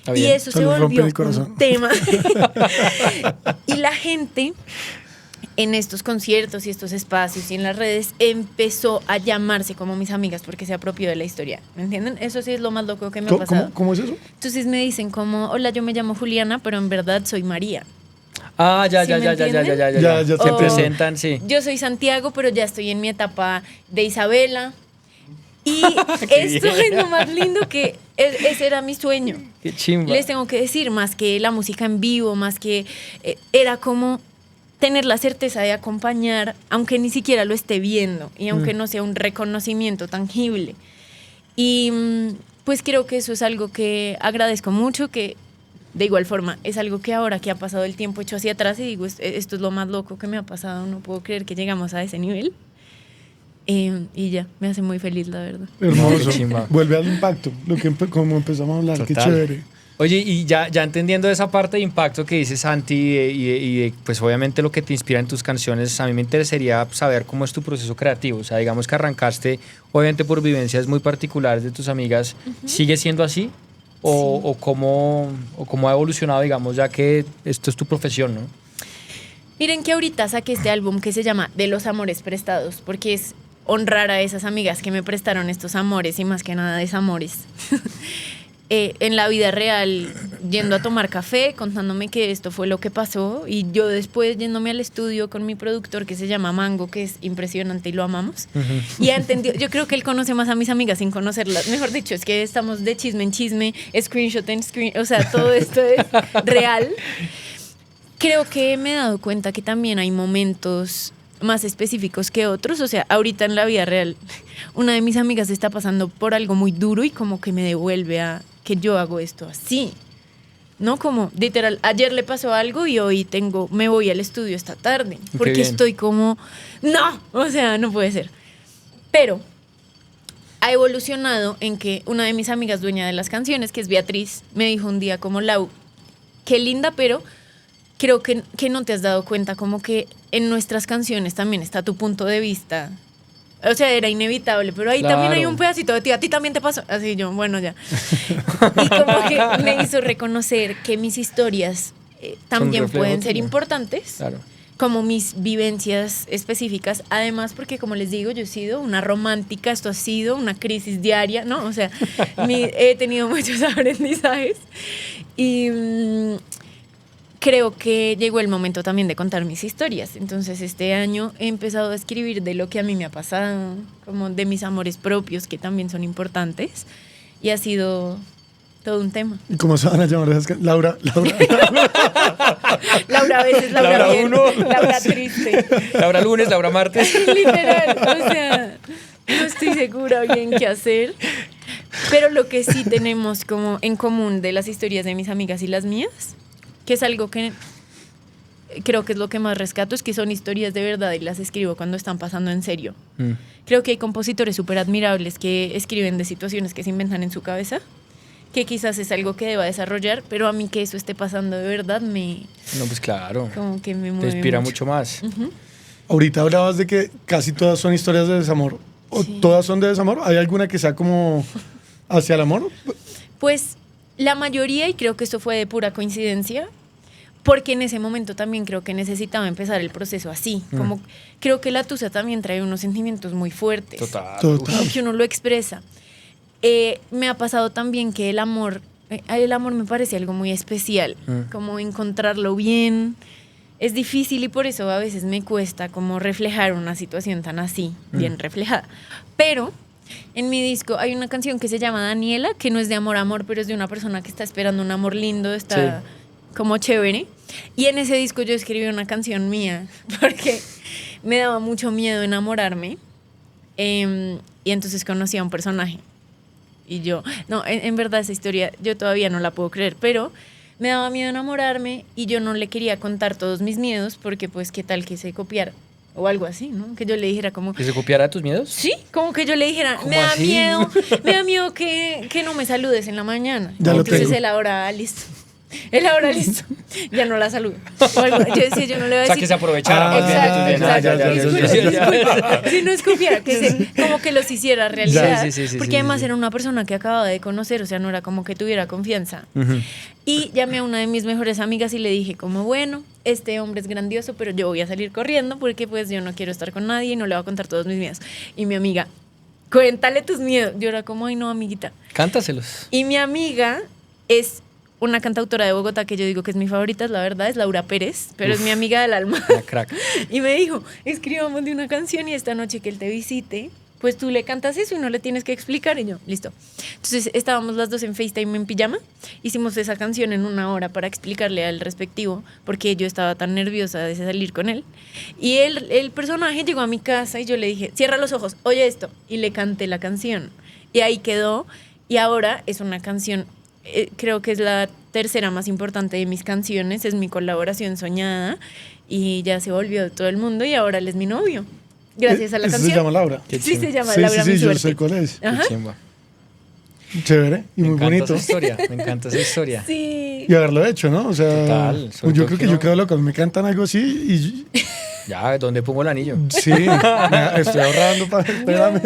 S1: Está
S3: Y
S1: bien.
S3: eso se
S2: Solo rompen
S3: volvió
S2: el corazón.
S3: un tema. Y la gente en estos conciertos y estos espacios y en las redes empezó a llamarse como mis amigas porque se apropió de la historia. ¿Me entienden? Eso sí es lo más loco que me ha pasado.
S2: ¿Cómo es eso?
S3: Entonces me dicen como, hola, yo me llamo Juliana, pero en verdad soy María.
S1: Ah, ya,
S3: ¿Sí
S1: ya,
S3: me
S1: ya, ya, ya, ya, ya,
S2: Ya,
S1: ya.
S2: ya
S1: Se
S3: te-
S1: presentan, sí.
S3: Yo soy Santiago, pero ya estoy en mi etapa de Isabela. Y esto
S1: bien.
S3: es lo más lindo, que ese era mi sueño.
S1: Qué chimba.
S3: Les tengo que decir, más que la música en vivo, más que era como tener la certeza de acompañar, aunque ni siquiera lo esté viendo y aunque no sea un reconocimiento tangible. Y pues creo que eso es algo que agradezco mucho, que de igual forma es algo que ahora que ha pasado el tiempo echo hacia atrás y digo, esto es lo más loco que me ha pasado, no puedo creer que llegamos a ese nivel. Y ya, me hace muy feliz, la verdad.
S2: Hermoso.
S1: Qué chimba.
S2: Vuelve al impacto, como empezamos a hablar, qué
S1: Total.
S2: chévere.
S1: Oye, y ya entendiendo esa parte de impacto que dice Santi y pues obviamente lo que te inspira en tus canciones, a mí me interesaría saber cómo es tu proceso creativo. O sea, digamos que arrancaste obviamente por vivencias muy particulares de tus amigas. ¿Sigue siendo así? O cómo ha evolucionado, digamos, ya que esto es tu profesión, ¿no?
S3: Miren que ahorita saqué este álbum que se llama De los amores prestados, porque es honrar a esas amigas que me prestaron estos amores y más que nada desamores. En la vida real, yendo a tomar café, contándome que esto fue lo que pasó, y yo después yéndome al estudio con mi productor que se llama Mango, que es impresionante y lo amamos. Y ha entendido, yo creo que él conoce más a mis amigas sin conocerlas. Mejor dicho, es que estamos de chisme en chisme, screenshot en screen, o sea, todo esto es real. Creo que me he dado cuenta que también hay momentos más específicos que otros. O sea, ahorita en la vida real, una de mis amigas está pasando por algo muy duro y como que me devuelve a que yo hago esto así. ¿no? Como literal, ayer le pasó algo y hoy me voy al estudio esta tarde,
S1: Qué
S3: porque
S1: bien.
S3: estoy como, no, o sea, no puede ser. Pero ha evolucionado en que una de mis amigas dueña de las canciones, que es Beatriz, me dijo un día como, Lau, qué linda, pero creo que no te has dado cuenta como que en nuestras canciones también está tu punto de vista. O sea, era inevitable, pero ahí también hay
S1: Claro.
S3: un pedacito de ti, a ti también te pasó. Así yo, bueno, ya. Y como que me hizo reconocer que mis historias también
S1: reflejo
S3: pueden ser
S1: tuyo.
S3: importantes,
S1: Claro.
S3: como mis vivencias específicas. Además, porque como les digo, yo he sido una romántica, esto ha sido una crisis diaria, ¿no? O sea, he tenido muchos aprendizajes y creo que llegó el momento también de contar mis historias. Entonces, este año he empezado a escribir de lo que a mí me ha pasado, como de mis amores propios, que también son importantes, y ha sido todo un tema.
S2: ¿Y cómo se van a llamar esas Laura.
S3: Laura a veces, Laura,
S1: Laura
S3: bien,
S1: uno.
S3: Laura triste.
S1: Laura lunes, Laura martes.
S3: Literal, o sea, no estoy segura bien qué hacer. Pero lo que sí tenemos como en común de las historias de mis amigas y las mías, que es algo que creo que es lo que más rescato, es que son historias de verdad y las escribo cuando están pasando en serio. Creo que hay compositores súper admirables que escriben de situaciones que se inventan en su cabeza, que quizás es algo que deba desarrollar, pero a mí que eso esté pasando de verdad
S1: No, pues claro.
S3: como que me
S1: Te
S3: mueve
S1: inspira mucho más.
S2: Ahorita hablabas de que casi todas son historias de desamor. ¿O
S3: Sí.
S2: todas son de desamor? ¿Hay alguna que sea como hacia el amor?
S3: Pues la mayoría, y creo que esto fue de pura coincidencia, porque en ese momento también creo que necesitaba empezar el proceso así. Como creo que la tusa también trae unos sentimientos muy fuertes.
S1: Total.
S2: Total.
S3: Como que uno lo expresa. Me ha pasado también que el amor me parece algo muy especial, como encontrarlo bien. Es difícil y por eso a veces me cuesta como reflejar una situación tan así, bien reflejada. Pero en mi disco hay una canción que se llama Daniela, que no es de amor a amor, pero es de una persona que está esperando un amor lindo, está como chévere. Y en ese disco yo escribí una canción mía, porque me daba mucho miedo enamorarme. Y entonces conocí a un personaje. Y yo, no, en verdad esa historia yo todavía no la puedo creer, pero me daba miedo enamorarme y yo no le quería contar todos mis miedos porque pues qué tal que se copiara o algo así, ¿no? Que yo le dijera como...
S1: ¿Que se copiara tus miedos?
S3: Sí, como que yo le dijera,
S1: ¿Cómo
S3: me da
S1: así?
S3: miedo que no me saludes en la mañana.
S2: Ya lo
S3: Entonces
S2: tengo.
S3: él ahora, listo. Él ahora, listo. Ya no la saludo. O algo. Yo decía, yo no le voy a
S1: O sea,
S3: decir...
S1: que se aprovechara más bien de tus bienes.
S3: Exacto. Si no escopiera, como que los hiciera realidad.
S1: Sí,
S3: porque
S1: sí,
S3: además
S1: sí.
S3: era una persona que acababa de conocer, o sea, no era como que tuviera confianza.
S1: Ujú.
S3: Y llamé a una de mis mejores amigas y le dije como, bueno, este hombre es grandioso, pero yo voy a salir corriendo porque pues yo no quiero estar con nadie y no le voy a contar todos mis miedos. Y mi amiga, cuéntale tus miedos. Yo era como, ay no, amiguita.
S1: Cántaselos.
S3: Y mi amiga es una cantautora de Bogotá que yo digo que es mi favorita, la verdad, es Laura Pérez, pero es mi amiga del alma.
S1: Una crack.
S3: Y me dijo, escribamos de una canción y esta noche que él te visite, pues tú le cantas eso y no le tienes que explicar. Y yo, listo. Entonces estábamos las dos en FaceTime en pijama, hicimos esa canción en 1 hora para explicarle al respectivo, porque yo estaba tan nerviosa de salir con él. Y el personaje llegó a mi casa y yo le dije, cierra los ojos, oye esto. Y le canté la canción. Y ahí quedó. Y ahora es una canción, creo que es la tercera más importante de mis canciones, es mi colaboración soñada y ya se volvió de todo el mundo y ahora él es mi novio. Gracias a la
S2: Eso
S3: canción.
S2: se llama Laura.
S1: Qué
S3: Sí,
S1: chimba.
S3: se llama
S2: Sí,
S3: Laura
S2: sí,
S3: mi
S2: sí, yo
S3: suerte.
S2: sé cuál es.
S3: Ajá.
S1: Qué chimba.
S2: Chévere y
S1: Me
S2: muy
S1: encanta
S2: bonito.
S1: esa historia. Me encanta esa historia.
S3: Sí.
S2: Y haberlo hecho, ¿no? O sea,
S1: Total, sobre
S2: yo
S1: todo
S2: creo
S1: que
S2: que yo
S1: no-
S2: quedo loco. Me cantan algo así y
S1: Ya, ¿dónde pongo el anillo?
S2: sí, estoy ahorrando para... Espérame.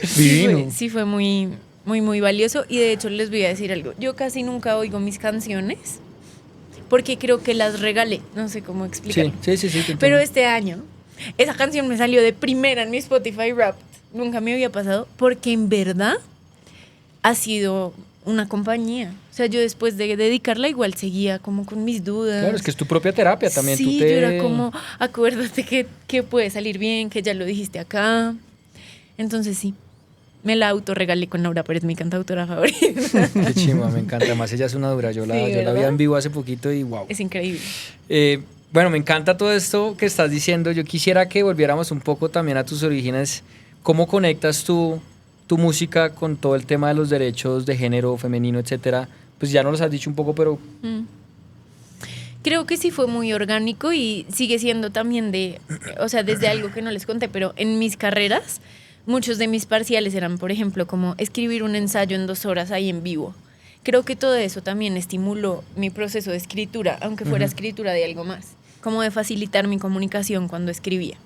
S3: Sí
S2: Divino.
S3: sí fue muy, muy, muy valioso. Y de hecho les voy a decir algo. Yo casi nunca oigo mis canciones porque creo que las regalé. No sé cómo explicarlo.
S1: Sí, te entiendo.
S3: Pero este año, esa canción me salió de primera en mi Spotify Wrapped. Nunca me había pasado porque en verdad ha sido una compañía. O sea, yo después de dedicarla igual seguía como con mis dudas.
S1: Claro, es que es tu propia terapia también.
S3: Sí,
S1: tú te...
S3: yo era como, acuérdate que puede salir bien, que ya lo dijiste acá. Entonces sí, me la autorregalé con Laura Pérez, mi cantautora favorita.
S1: Qué chimba, me encanta. Además, ella es una dura. Yo la,
S3: Sí,
S1: yo la vi
S3: ¿verdad?
S1: en vivo hace poquito y wow.
S3: Es increíble.
S1: Bueno, me encanta todo esto que estás diciendo. Yo quisiera que volviéramos un poco también a tus orígenes. ¿Cómo conectas tu música con todo el tema de los derechos de género femenino, etcétera? Pues ya nos los has dicho un poco, pero...
S3: Creo que sí fue muy orgánico y sigue siendo también o sea, desde algo que no les conté, pero en mis carreras, muchos de mis parciales eran, por ejemplo, como escribir un ensayo en 2 horas ahí en vivo. Creo que todo eso también estimuló mi proceso de escritura, aunque fuera escritura de algo más, como de facilitar mi comunicación cuando escribía.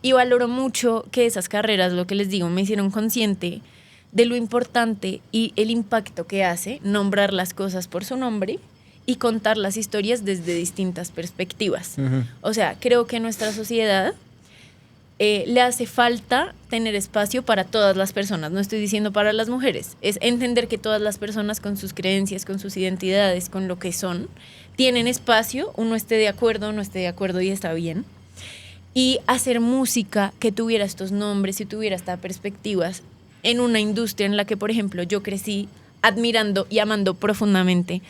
S3: Y valoro mucho que esas carreras, lo que les digo, me hicieron consciente de lo importante y el impacto que hace nombrar las cosas por su nombre y contar las historias desde distintas perspectivas. O sea, creo que en nuestra sociedad le hace falta tener espacio para todas las personas. No estoy diciendo para las mujeres. Es entender que todas las personas con sus creencias, con sus identidades, con lo que son, tienen espacio. Uno esté de acuerdo o no esté de acuerdo y está bien. Y hacer música que tuviera estos nombres y tuviera estas perspectivas en una industria en la que, por ejemplo, yo crecí admirando y amando profundamente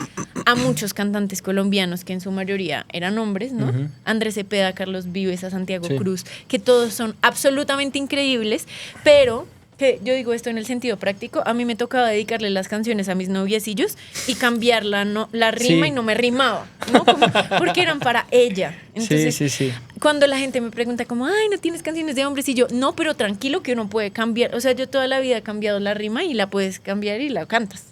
S3: a muchos cantantes colombianos que en su mayoría eran hombres, ¿no? Andrés Cepeda, Carlos Vives, a Santiago Cruz, que todos son absolutamente increíbles, pero que yo digo esto en el sentido práctico, a mí me tocaba dedicarle las canciones a mis noviecillos y cambiar la rima y no me rimaba, ¿no? Porque eran para ella. Entonces, cuando la gente me pregunta como, ay, ¿no tienes canciones de hombres? Y yo, no, pero tranquilo que uno puede cambiar. O sea, yo toda la vida he cambiado la rima y la puedes cambiar y la cantas.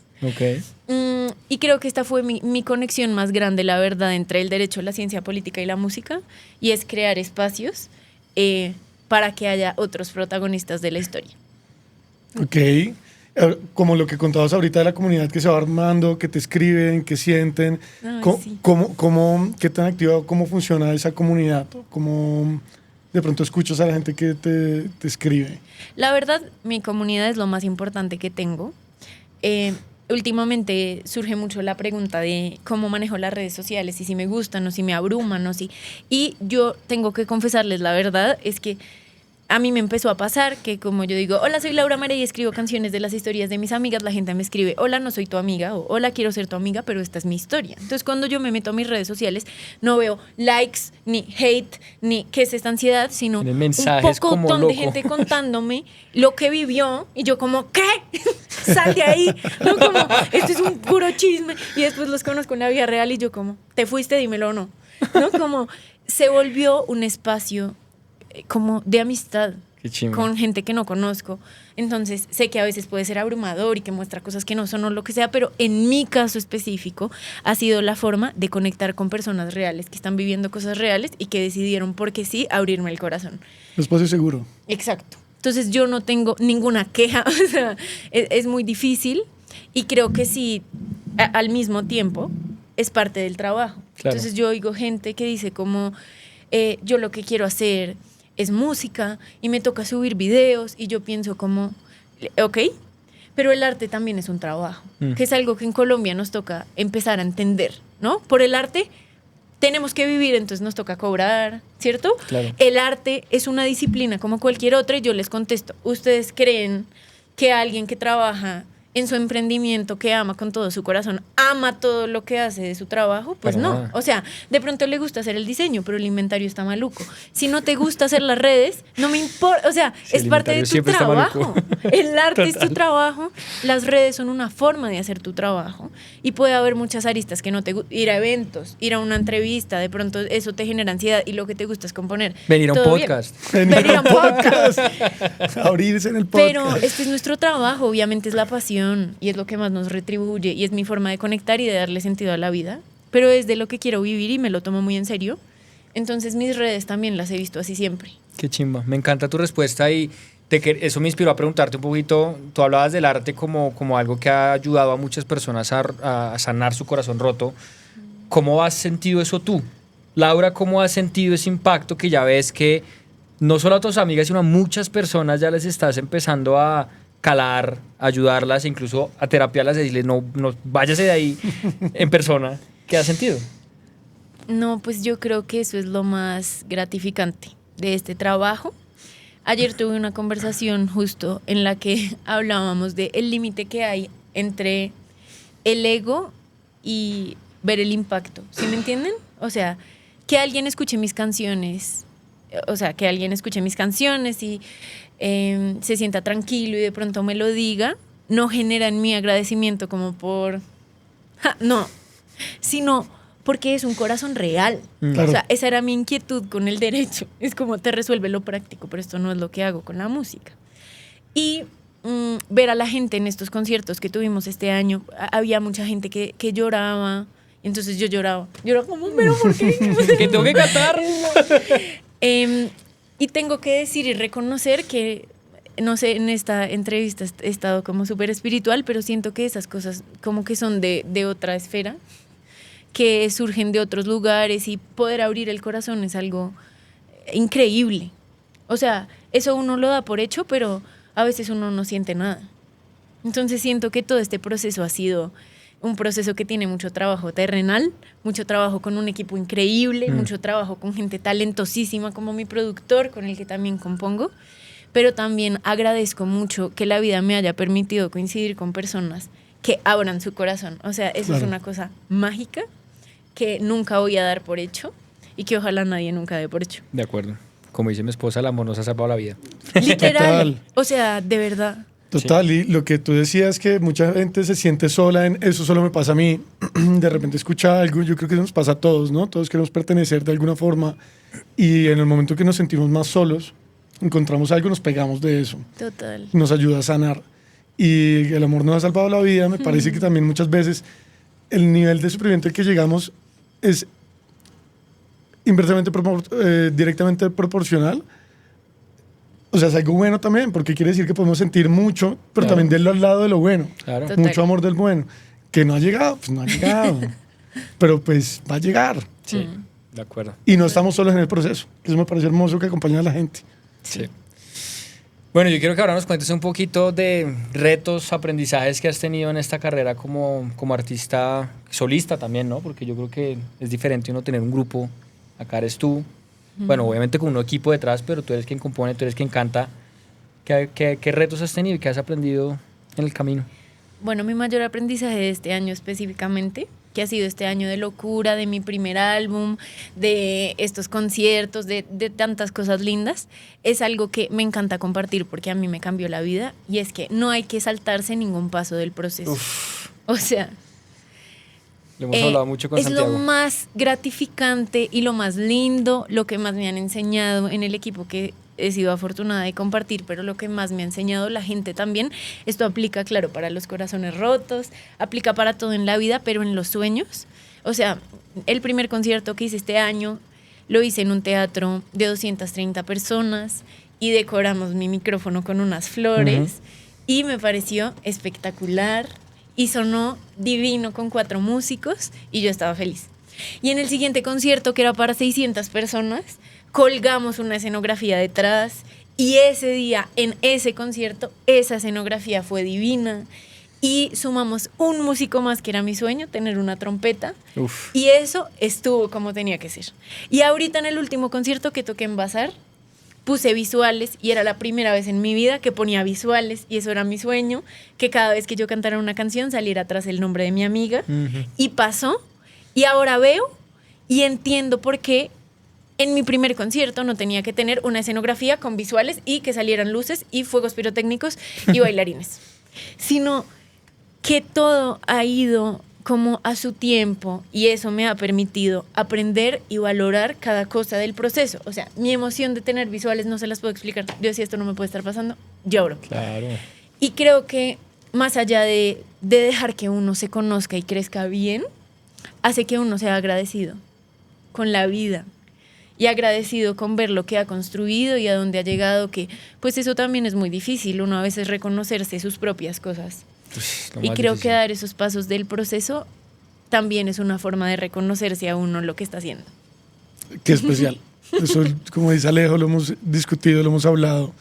S3: Y creo que esta fue mi conexión más grande, la verdad, entre el derecho, la ciencia política y la música, y es crear espacios para que haya otros protagonistas de la historia.
S2: Ok, como lo que contabas ahorita de la comunidad que se va armando, que te escriben, que sienten, ¿qué tan activa, cómo funciona esa comunidad? ¿Cómo de pronto escuchas a la gente que te escribe?
S3: La verdad, mi comunidad es lo más importante que tengo. Últimamente surge mucho la pregunta de cómo manejo las redes sociales y si me gustan o si me abruman o si... Y yo tengo que confesarles la verdad, es que a mí me empezó a pasar que como yo digo, hola, soy Laura Maré y escribo canciones de las historias de mis amigas, la gente me escribe, hola, no soy tu amiga, o hola, quiero ser tu amiga, pero esta es mi historia. Entonces, cuando yo me meto a mis redes sociales, no veo likes, ni hate, ni qué es esta ansiedad, sino un pocotón de gente contándome lo que vivió, y yo como, ¿qué? Sal de ahí, no, como, esto es un puro chisme, y después los conozco en la vida real y yo como, ¿te fuiste? Dímelo o no. ¿No? Como, se volvió un espacio como de amistad con gente que no conozco. Entonces sé que a veces puede ser abrumador y que muestra cosas que no son o lo que sea, pero en mi caso específico ha sido la forma de conectar con personas reales que están viviendo cosas reales y que decidieron, porque sí, abrirme el corazón.
S2: Un espacio seguro.
S3: Exacto. Entonces yo no tengo ninguna queja, o sea, es muy difícil y creo que sí, al mismo tiempo es parte del trabajo. Claro. Entonces yo oigo gente que dice como, yo lo que quiero hacer es música y me toca subir videos y yo pienso como, ok, pero el arte también es un trabajo, que es algo que en Colombia nos toca empezar a entender, ¿no? Por el arte tenemos que vivir, entonces nos toca cobrar, ¿cierto? Claro. El arte es una disciplina como cualquier otra y yo les contesto, ¿ustedes creen que alguien que trabaja en su emprendimiento, que ama con todo su corazón, ama todo lo que hace de su trabajo? Pues no. O sea, de pronto le gusta hacer el diseño, pero el inventario está maluco. Si no te gusta hacer las redes, no me importa. O sea, sí, es parte de tu trabajo. El arte es tu trabajo. Las redes son una forma de hacer tu trabajo. Y puede haber muchas aristas que no te gustan. Ir a eventos, ir a una entrevista, de pronto eso te genera ansiedad y lo que te gusta es componer.
S1: Venir a un podcast.
S2: Venir a un podcast. Abrirse en el podcast.
S3: Pero este es nuestro trabajo, obviamente es la pasión y es lo que más nos retribuye y es mi forma de conectar y de darle sentido a la vida, pero es de lo que quiero vivir y me lo tomo muy en serio. Entonces mis redes también las he visto así siempre.
S1: Qué chimba, me encanta tu respuesta y eso me inspiró a preguntarte un poquito. Tú hablabas del arte como algo que ha ayudado a muchas personas a sanar su corazón roto. ¿Cómo has sentido eso tú? Laura, ¿cómo has sentido ese impacto que ya ves que no solo a tus amigas, sino a muchas personas ya les estás empezando a calar, ayudarlas, incluso a terapiarlas y decirles, no, váyase de ahí en persona? ¿Qué has sentido?
S3: No, pues yo creo que eso es lo más gratificante de este trabajo. Ayer tuve una conversación justo en la que hablábamos de el límite que hay entre el ego y ver el impacto, ¿sí me entienden? O sea, que alguien escuche mis canciones, y se sienta tranquilo y de pronto me lo diga, no genera en mí agradecimiento como por... no, sino porque es un corazón real.
S2: Claro.
S3: O sea, esa era mi inquietud con el derecho. Es como te resuelve lo práctico, pero esto no es lo que hago con la música. Y ver a la gente en estos conciertos que tuvimos este año, había mucha gente que lloraba, y entonces yo lloraba. Lloraba como, pero ¿por qué?
S1: Que tengo que cantar.
S3: Y tengo que decir y reconocer que, no sé, en esta entrevista he estado como súper espiritual, pero siento que esas cosas como que son de otra esfera, que surgen de otros lugares, y poder abrir el corazón es algo increíble. O sea, eso uno lo da por hecho, pero a veces uno no siente nada. Entonces siento que todo este proceso ha sido un proceso que tiene mucho trabajo terrenal, mucho trabajo con un equipo increíble, mucho trabajo con gente talentosísima como mi productor, con el que también compongo, pero también agradezco mucho que la vida me haya permitido coincidir con personas que abran su corazón. O sea, eso es una cosa mágica que nunca voy a dar por hecho y que ojalá nadie nunca dé por hecho.
S1: De acuerdo. Como dice mi esposa, el amor nos ha salvado la vida.
S3: Literal.
S2: Total.
S3: O sea, de verdad.
S2: Total, sí. Y lo que tú decías, que mucha gente se siente sola en eso, solo me pasa a mí. De repente escucha algo, yo creo que eso nos pasa a todos, ¿no? Todos queremos pertenecer de alguna forma, y en el momento que nos sentimos más solos, encontramos algo, nos pegamos de eso.
S3: Total.
S2: Nos ayuda a sanar. Y el amor nos ha salvado la vida. Me parece que también muchas veces el nivel de sufrimiento al que llegamos es inversamente directamente proporcional. O sea, es algo bueno también, porque quiere decir que podemos sentir mucho, pero
S1: Claro.
S2: también del lado de lo bueno.
S1: Claro.
S3: Total.
S2: Mucho amor del bueno. Que no ha llegado, pues no ha llegado. Pero pues va a llegar.
S1: Sí, de acuerdo.
S2: Y no estamos solos en el proceso. Eso me parece hermoso, que acompaña a la gente.
S1: Sí. Bueno, yo quiero que ahora nos cuentes un poquito de retos, aprendizajes que has tenido en esta carrera como artista solista también, ¿no? Porque yo creo que es diferente uno tener un grupo. Acá eres tú. Bueno, obviamente con un equipo detrás, pero tú eres quien compone, tú eres quien canta. ¿Qué retos has tenido y qué has aprendido en el camino?
S3: Bueno, mi mayor aprendizaje de este año específicamente, que ha sido este año de locura, de mi primer álbum, de estos conciertos, de tantas cosas lindas, es algo que me encanta compartir porque a mí me cambió la vida, y es que no hay que saltarse ningún paso del proceso.
S1: Uf.
S3: O sea,
S1: Lo hemos hablado mucho con
S3: es
S1: Santiago.
S3: lo más gratificante y lo más lindo, lo que más me han enseñado en el equipo que he sido afortunada de compartir, pero lo que más me ha enseñado la gente también. Esto aplica, claro, para los corazones rotos, aplica para todo en la vida, pero en los sueños. O sea, el primer concierto que hice este año lo hice en un teatro de 230 personas y decoramos mi micrófono con unas flores y me pareció espectacular y sonó divino con 4 músicos y yo estaba feliz. Y en el siguiente concierto, que era para 600 personas, colgamos una escenografía detrás y ese día, en ese concierto, esa escenografía fue divina y sumamos un músico más, que era mi sueño, tener una trompeta.
S1: Uf.
S3: Y eso estuvo como tenía que ser. Y ahorita en el último concierto que toqué en Bazar, puse visuales y era la primera vez en mi vida que ponía visuales, y eso era mi sueño, que cada vez que yo cantara una canción saliera atrás el nombre de mi amiga. Y pasó, y ahora veo y entiendo por qué en mi primer concierto no tenía que tener una escenografía con visuales y que salieran luces y fuegos pirotécnicos y bailarines, sino que todo ha ido como a su tiempo, y eso me ha permitido aprender y valorar cada cosa del proceso. O sea, mi emoción de tener visuales no se las puedo explicar. Yo, si esto no me puede estar pasando, lloro.
S1: Claro.
S3: Y creo que más allá de dejar que uno se conozca y crezca bien, hace que uno sea agradecido con la vida y agradecido con ver lo que ha construido y a dónde ha llegado, que pues eso también es muy difícil, uno a veces reconocerse sus propias cosas.
S1: Pues, lo
S3: Y
S1: más
S3: creo
S1: difícil.
S3: que dar esos pasos del proceso también es una forma de reconocerse a uno lo que está haciendo.
S2: Qué especial. Eso, como dice Alejo, lo hemos discutido, lo hemos hablado.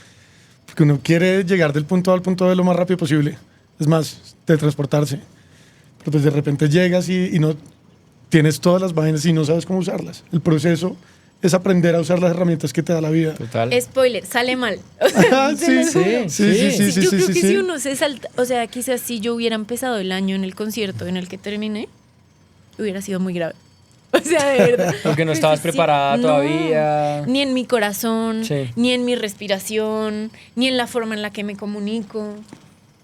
S2: Porque uno quiere llegar del punto A al punto B lo más rápido posible. Es más, de transportarse. Pero pues de repente llegas y no tienes todas las vainas y no sabes cómo usarlas. El proceso es aprender a usar las herramientas que te da la vida.
S1: Total.
S3: Spoiler, sale mal.
S2: Ah,
S3: Se
S2: sí,
S3: los
S2: sí,
S3: juro.
S2: sí,
S3: Yo creo que
S2: sí.
S3: si uno se salta, o sea, quizás si yo hubiera empezado el año en el concierto en el que terminé, hubiera sido muy grave. O sea, de verdad.
S1: Porque no estabas preparada
S3: no,
S1: todavía.
S3: Ni en mi corazón,
S1: Sí.
S3: ni en mi respiración, ni en la forma en la que me comunico.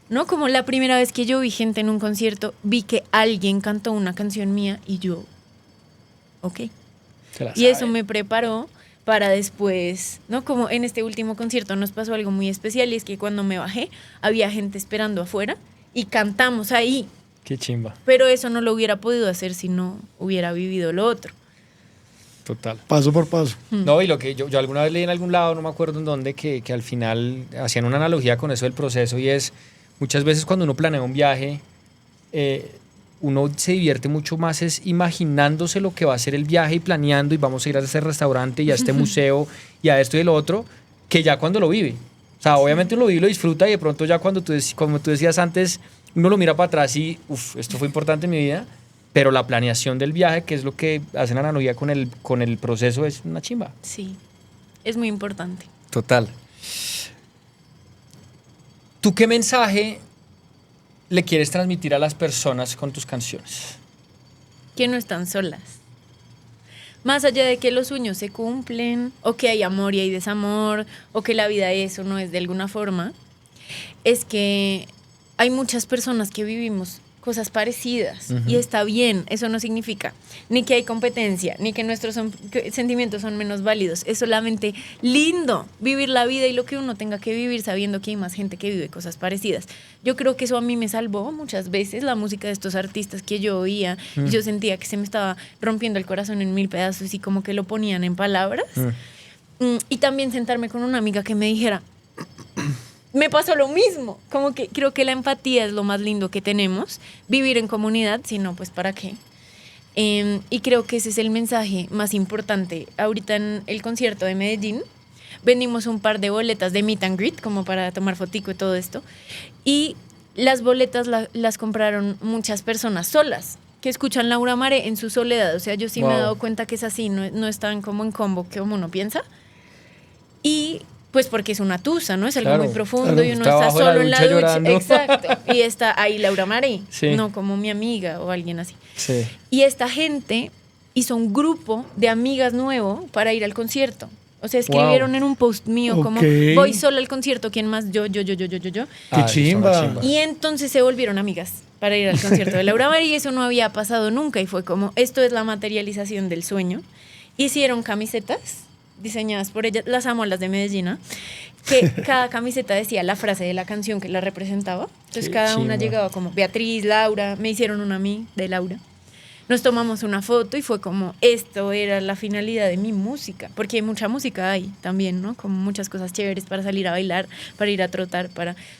S3: ¿no? Como la primera vez que yo vi gente en un concierto, vi que alguien cantó una canción mía y yo, ok. Y eso me preparó para después, ¿no? Como en este último concierto nos pasó algo muy especial y es que cuando me bajé había gente esperando afuera y cantamos ahí.
S1: Qué chimba.
S3: Pero eso no lo hubiera podido hacer si no hubiera vivido lo otro.
S1: Total.
S2: Paso por paso.
S1: No, y lo que yo alguna vez leí en algún lado, no me acuerdo en dónde, que al final hacían una analogía con eso del proceso y es, muchas veces cuando uno planea un viaje, uno se divierte mucho más es imaginándose lo que va a ser el viaje y planeando y vamos a ir a este restaurante y a este museo y a esto y lo otro, que ya cuando lo vive. O sea, obviamente uno lo vive y lo disfruta y de pronto ya cuando como tú decías antes, uno lo mira para atrás y, esto fue importante en mi vida, pero la planeación del viaje, que es lo que hacen analogía con el proceso, es una chimba.
S3: Sí, es muy importante.
S1: Total. ¿Tú qué mensaje le quieres transmitir a las personas con tus canciones?
S3: Que no están solas. Más allá de que los sueños se cumplen, o que hay amor y hay desamor, o que la vida es o no es de alguna forma, es que hay muchas personas que vivimos cosas parecidas y está bien. Eso no significa ni que hay competencia, ni que nuestros sentimientos son menos válidos. Es solamente lindo vivir la vida y lo que uno tenga que vivir sabiendo que hay más gente que vive cosas parecidas. Yo creo que eso a mí me salvó muchas veces, la música de estos artistas que yo oía y yo sentía que se me estaba rompiendo el corazón en mil pedazos y como que lo ponían en palabras. Y también sentarme con una amiga que me dijera, me pasó lo mismo, como que creo que la empatía es lo más lindo que tenemos, vivir en comunidad, si no, pues ¿para qué? Y creo que ese es el mensaje más importante. Ahorita en el concierto de Medellín vendimos un par de boletas de meet and greet, como para tomar fotico y todo esto, y las boletas las compraron muchas personas solas, que escuchan Laura Maré en su soledad. O sea, yo sí me he dado cuenta que es así, no están como en combo, que como uno piensa. Y pues porque es una tusa, ¿no? Es algo muy profundo y uno está solo en la ducha.
S1: Llorando.
S3: Exacto. Y está ahí Laura Maré,
S1: sí.
S3: No como mi amiga o alguien así.
S1: Sí.
S3: Y esta gente hizo un grupo de amigas nuevo para ir al concierto. O sea, escribieron en un post mío como, voy sola al concierto, ¿quién más? Yo.
S2: ¡Qué chimba!
S3: Y entonces se volvieron amigas para ir al concierto de Laura Maré y eso no había pasado nunca y fue como, esto es la materialización del sueño. Hicieron camisetas diseñadas por ellas, las amo, las de Medellín, ¿eh? Que cada camiseta decía la frase de la canción que la representaba. Entonces cada una llegaba como Beatriz, Laura, me hicieron una a mí de Laura. Nos tomamos una foto y fue como, esto era la finalidad de mi música, porque hay mucha música ahí también, ¿no? Como muchas cosas chéveres para salir a bailar, para ir a trotar,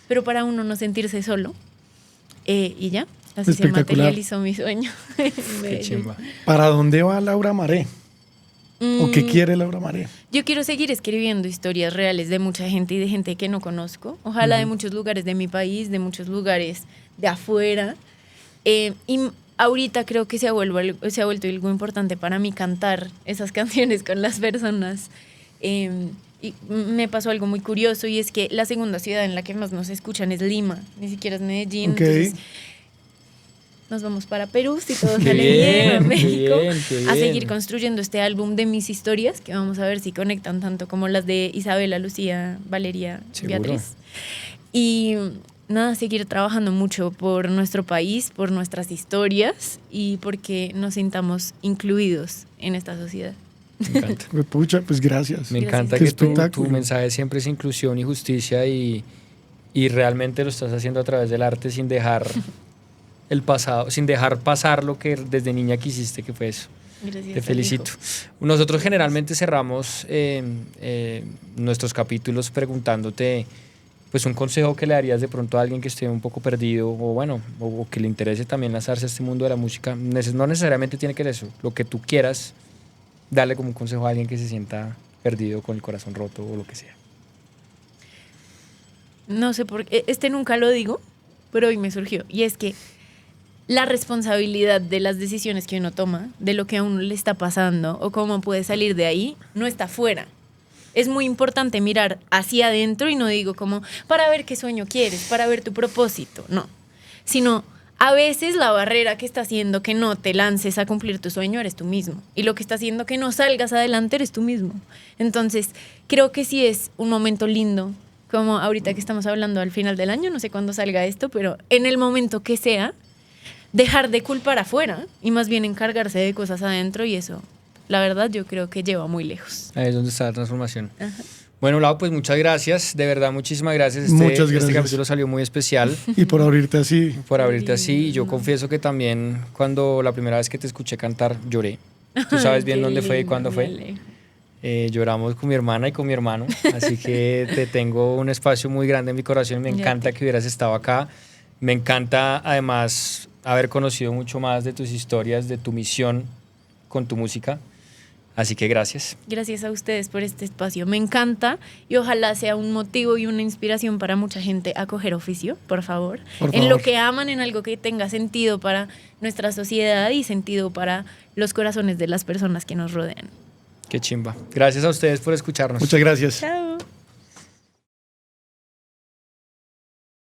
S3: pero para uno no sentirse solo. Y ya, así se materializó mi sueño.
S1: Qué chimba.
S2: ¿Para dónde va Laura Maré? ¿O qué quiere Laura Maré?
S3: Yo quiero seguir escribiendo historias reales de mucha gente y de gente que no conozco. Ojalá de muchos lugares de mi país, de muchos lugares de afuera. Y ahorita creo que se ha vuelto algo importante para mí cantar esas canciones con las personas. Y me pasó algo muy curioso y es que la segunda ciudad en la que más nos escuchan es Lima, ni siquiera es Medellín. Entonces, nos vamos para Perú, si todo sale bien, a México, a seguir construyendo este álbum de mis historias, que vamos a ver si conectan tanto como las de Isabela, Lucía, Valeria,
S1: ¿seguro?
S3: Beatriz. Y nada, seguir trabajando mucho por nuestro país, por nuestras historias y porque nos sintamos incluidos en esta sociedad.
S1: Me encanta.
S2: Pucha, pues gracias.
S1: Me encanta que tu mensaje siempre es inclusión y justicia y realmente lo estás haciendo a través del arte sin dejar el pasado, sin dejar pasar lo que desde niña quisiste, que fue eso.
S3: Gracias.
S1: Te felicito. Nosotros generalmente cerramos nuestros capítulos preguntándote pues un consejo que le darías de pronto a alguien que esté un poco perdido o que le interese también lanzarse a este mundo de la música. No necesariamente tiene que ser eso, lo que tú quieras darle como un consejo a alguien que se sienta perdido, con el corazón roto o lo que sea.
S3: No sé por qué, nunca lo digo, pero hoy me surgió y es que la responsabilidad de las decisiones que uno toma, de lo que a uno le está pasando o cómo puede salir de ahí, no está fuera. Es muy importante mirar hacia adentro y no digo como para ver qué sueño quieres, para ver tu propósito, no. Sino a veces la barrera que está haciendo que no te lances a cumplir tu sueño eres tú mismo. Y lo que está haciendo que no salgas adelante eres tú mismo. Entonces, creo que sí es un momento lindo como ahorita que estamos hablando al final del año, no sé cuándo salga esto, pero en el momento que sea, dejar de culpar afuera y más bien encargarse de cosas adentro, y eso, la verdad, yo creo que lleva muy lejos.
S1: Ahí es donde está la transformación.
S3: Ajá.
S1: Bueno, Lau, pues muchas gracias, de verdad, muchísimas gracias.
S2: Muchas
S1: Este
S2: gracias.
S1: capítulo salió muy especial
S2: Y por abrirte así.
S1: por abrirte así. Y yo confieso que también cuando la primera vez que te escuché cantar lloré. Tú sabes bien
S3: Qué
S1: dónde fue y
S3: lindo,
S1: cuándo
S3: me
S1: fue.
S3: alegro.
S1: Lloramos con mi hermana y con mi hermano, así que te tengo un espacio muy grande en mi corazón. Me encanta que hubieras estado acá. Me encanta además haber conocido mucho más de tus historias, de tu misión con tu música. Así que gracias.
S3: Gracias a ustedes por este espacio. Me encanta y ojalá sea un motivo y una inspiración para mucha gente a coger oficio, por favor.
S2: Por
S3: En lo
S2: favor.
S3: que aman, en algo que tenga sentido para nuestra sociedad y sentido para los corazones de las personas que nos rodean.
S1: Qué chimba. Gracias a ustedes por escucharnos.
S2: Muchas gracias.
S3: Chao.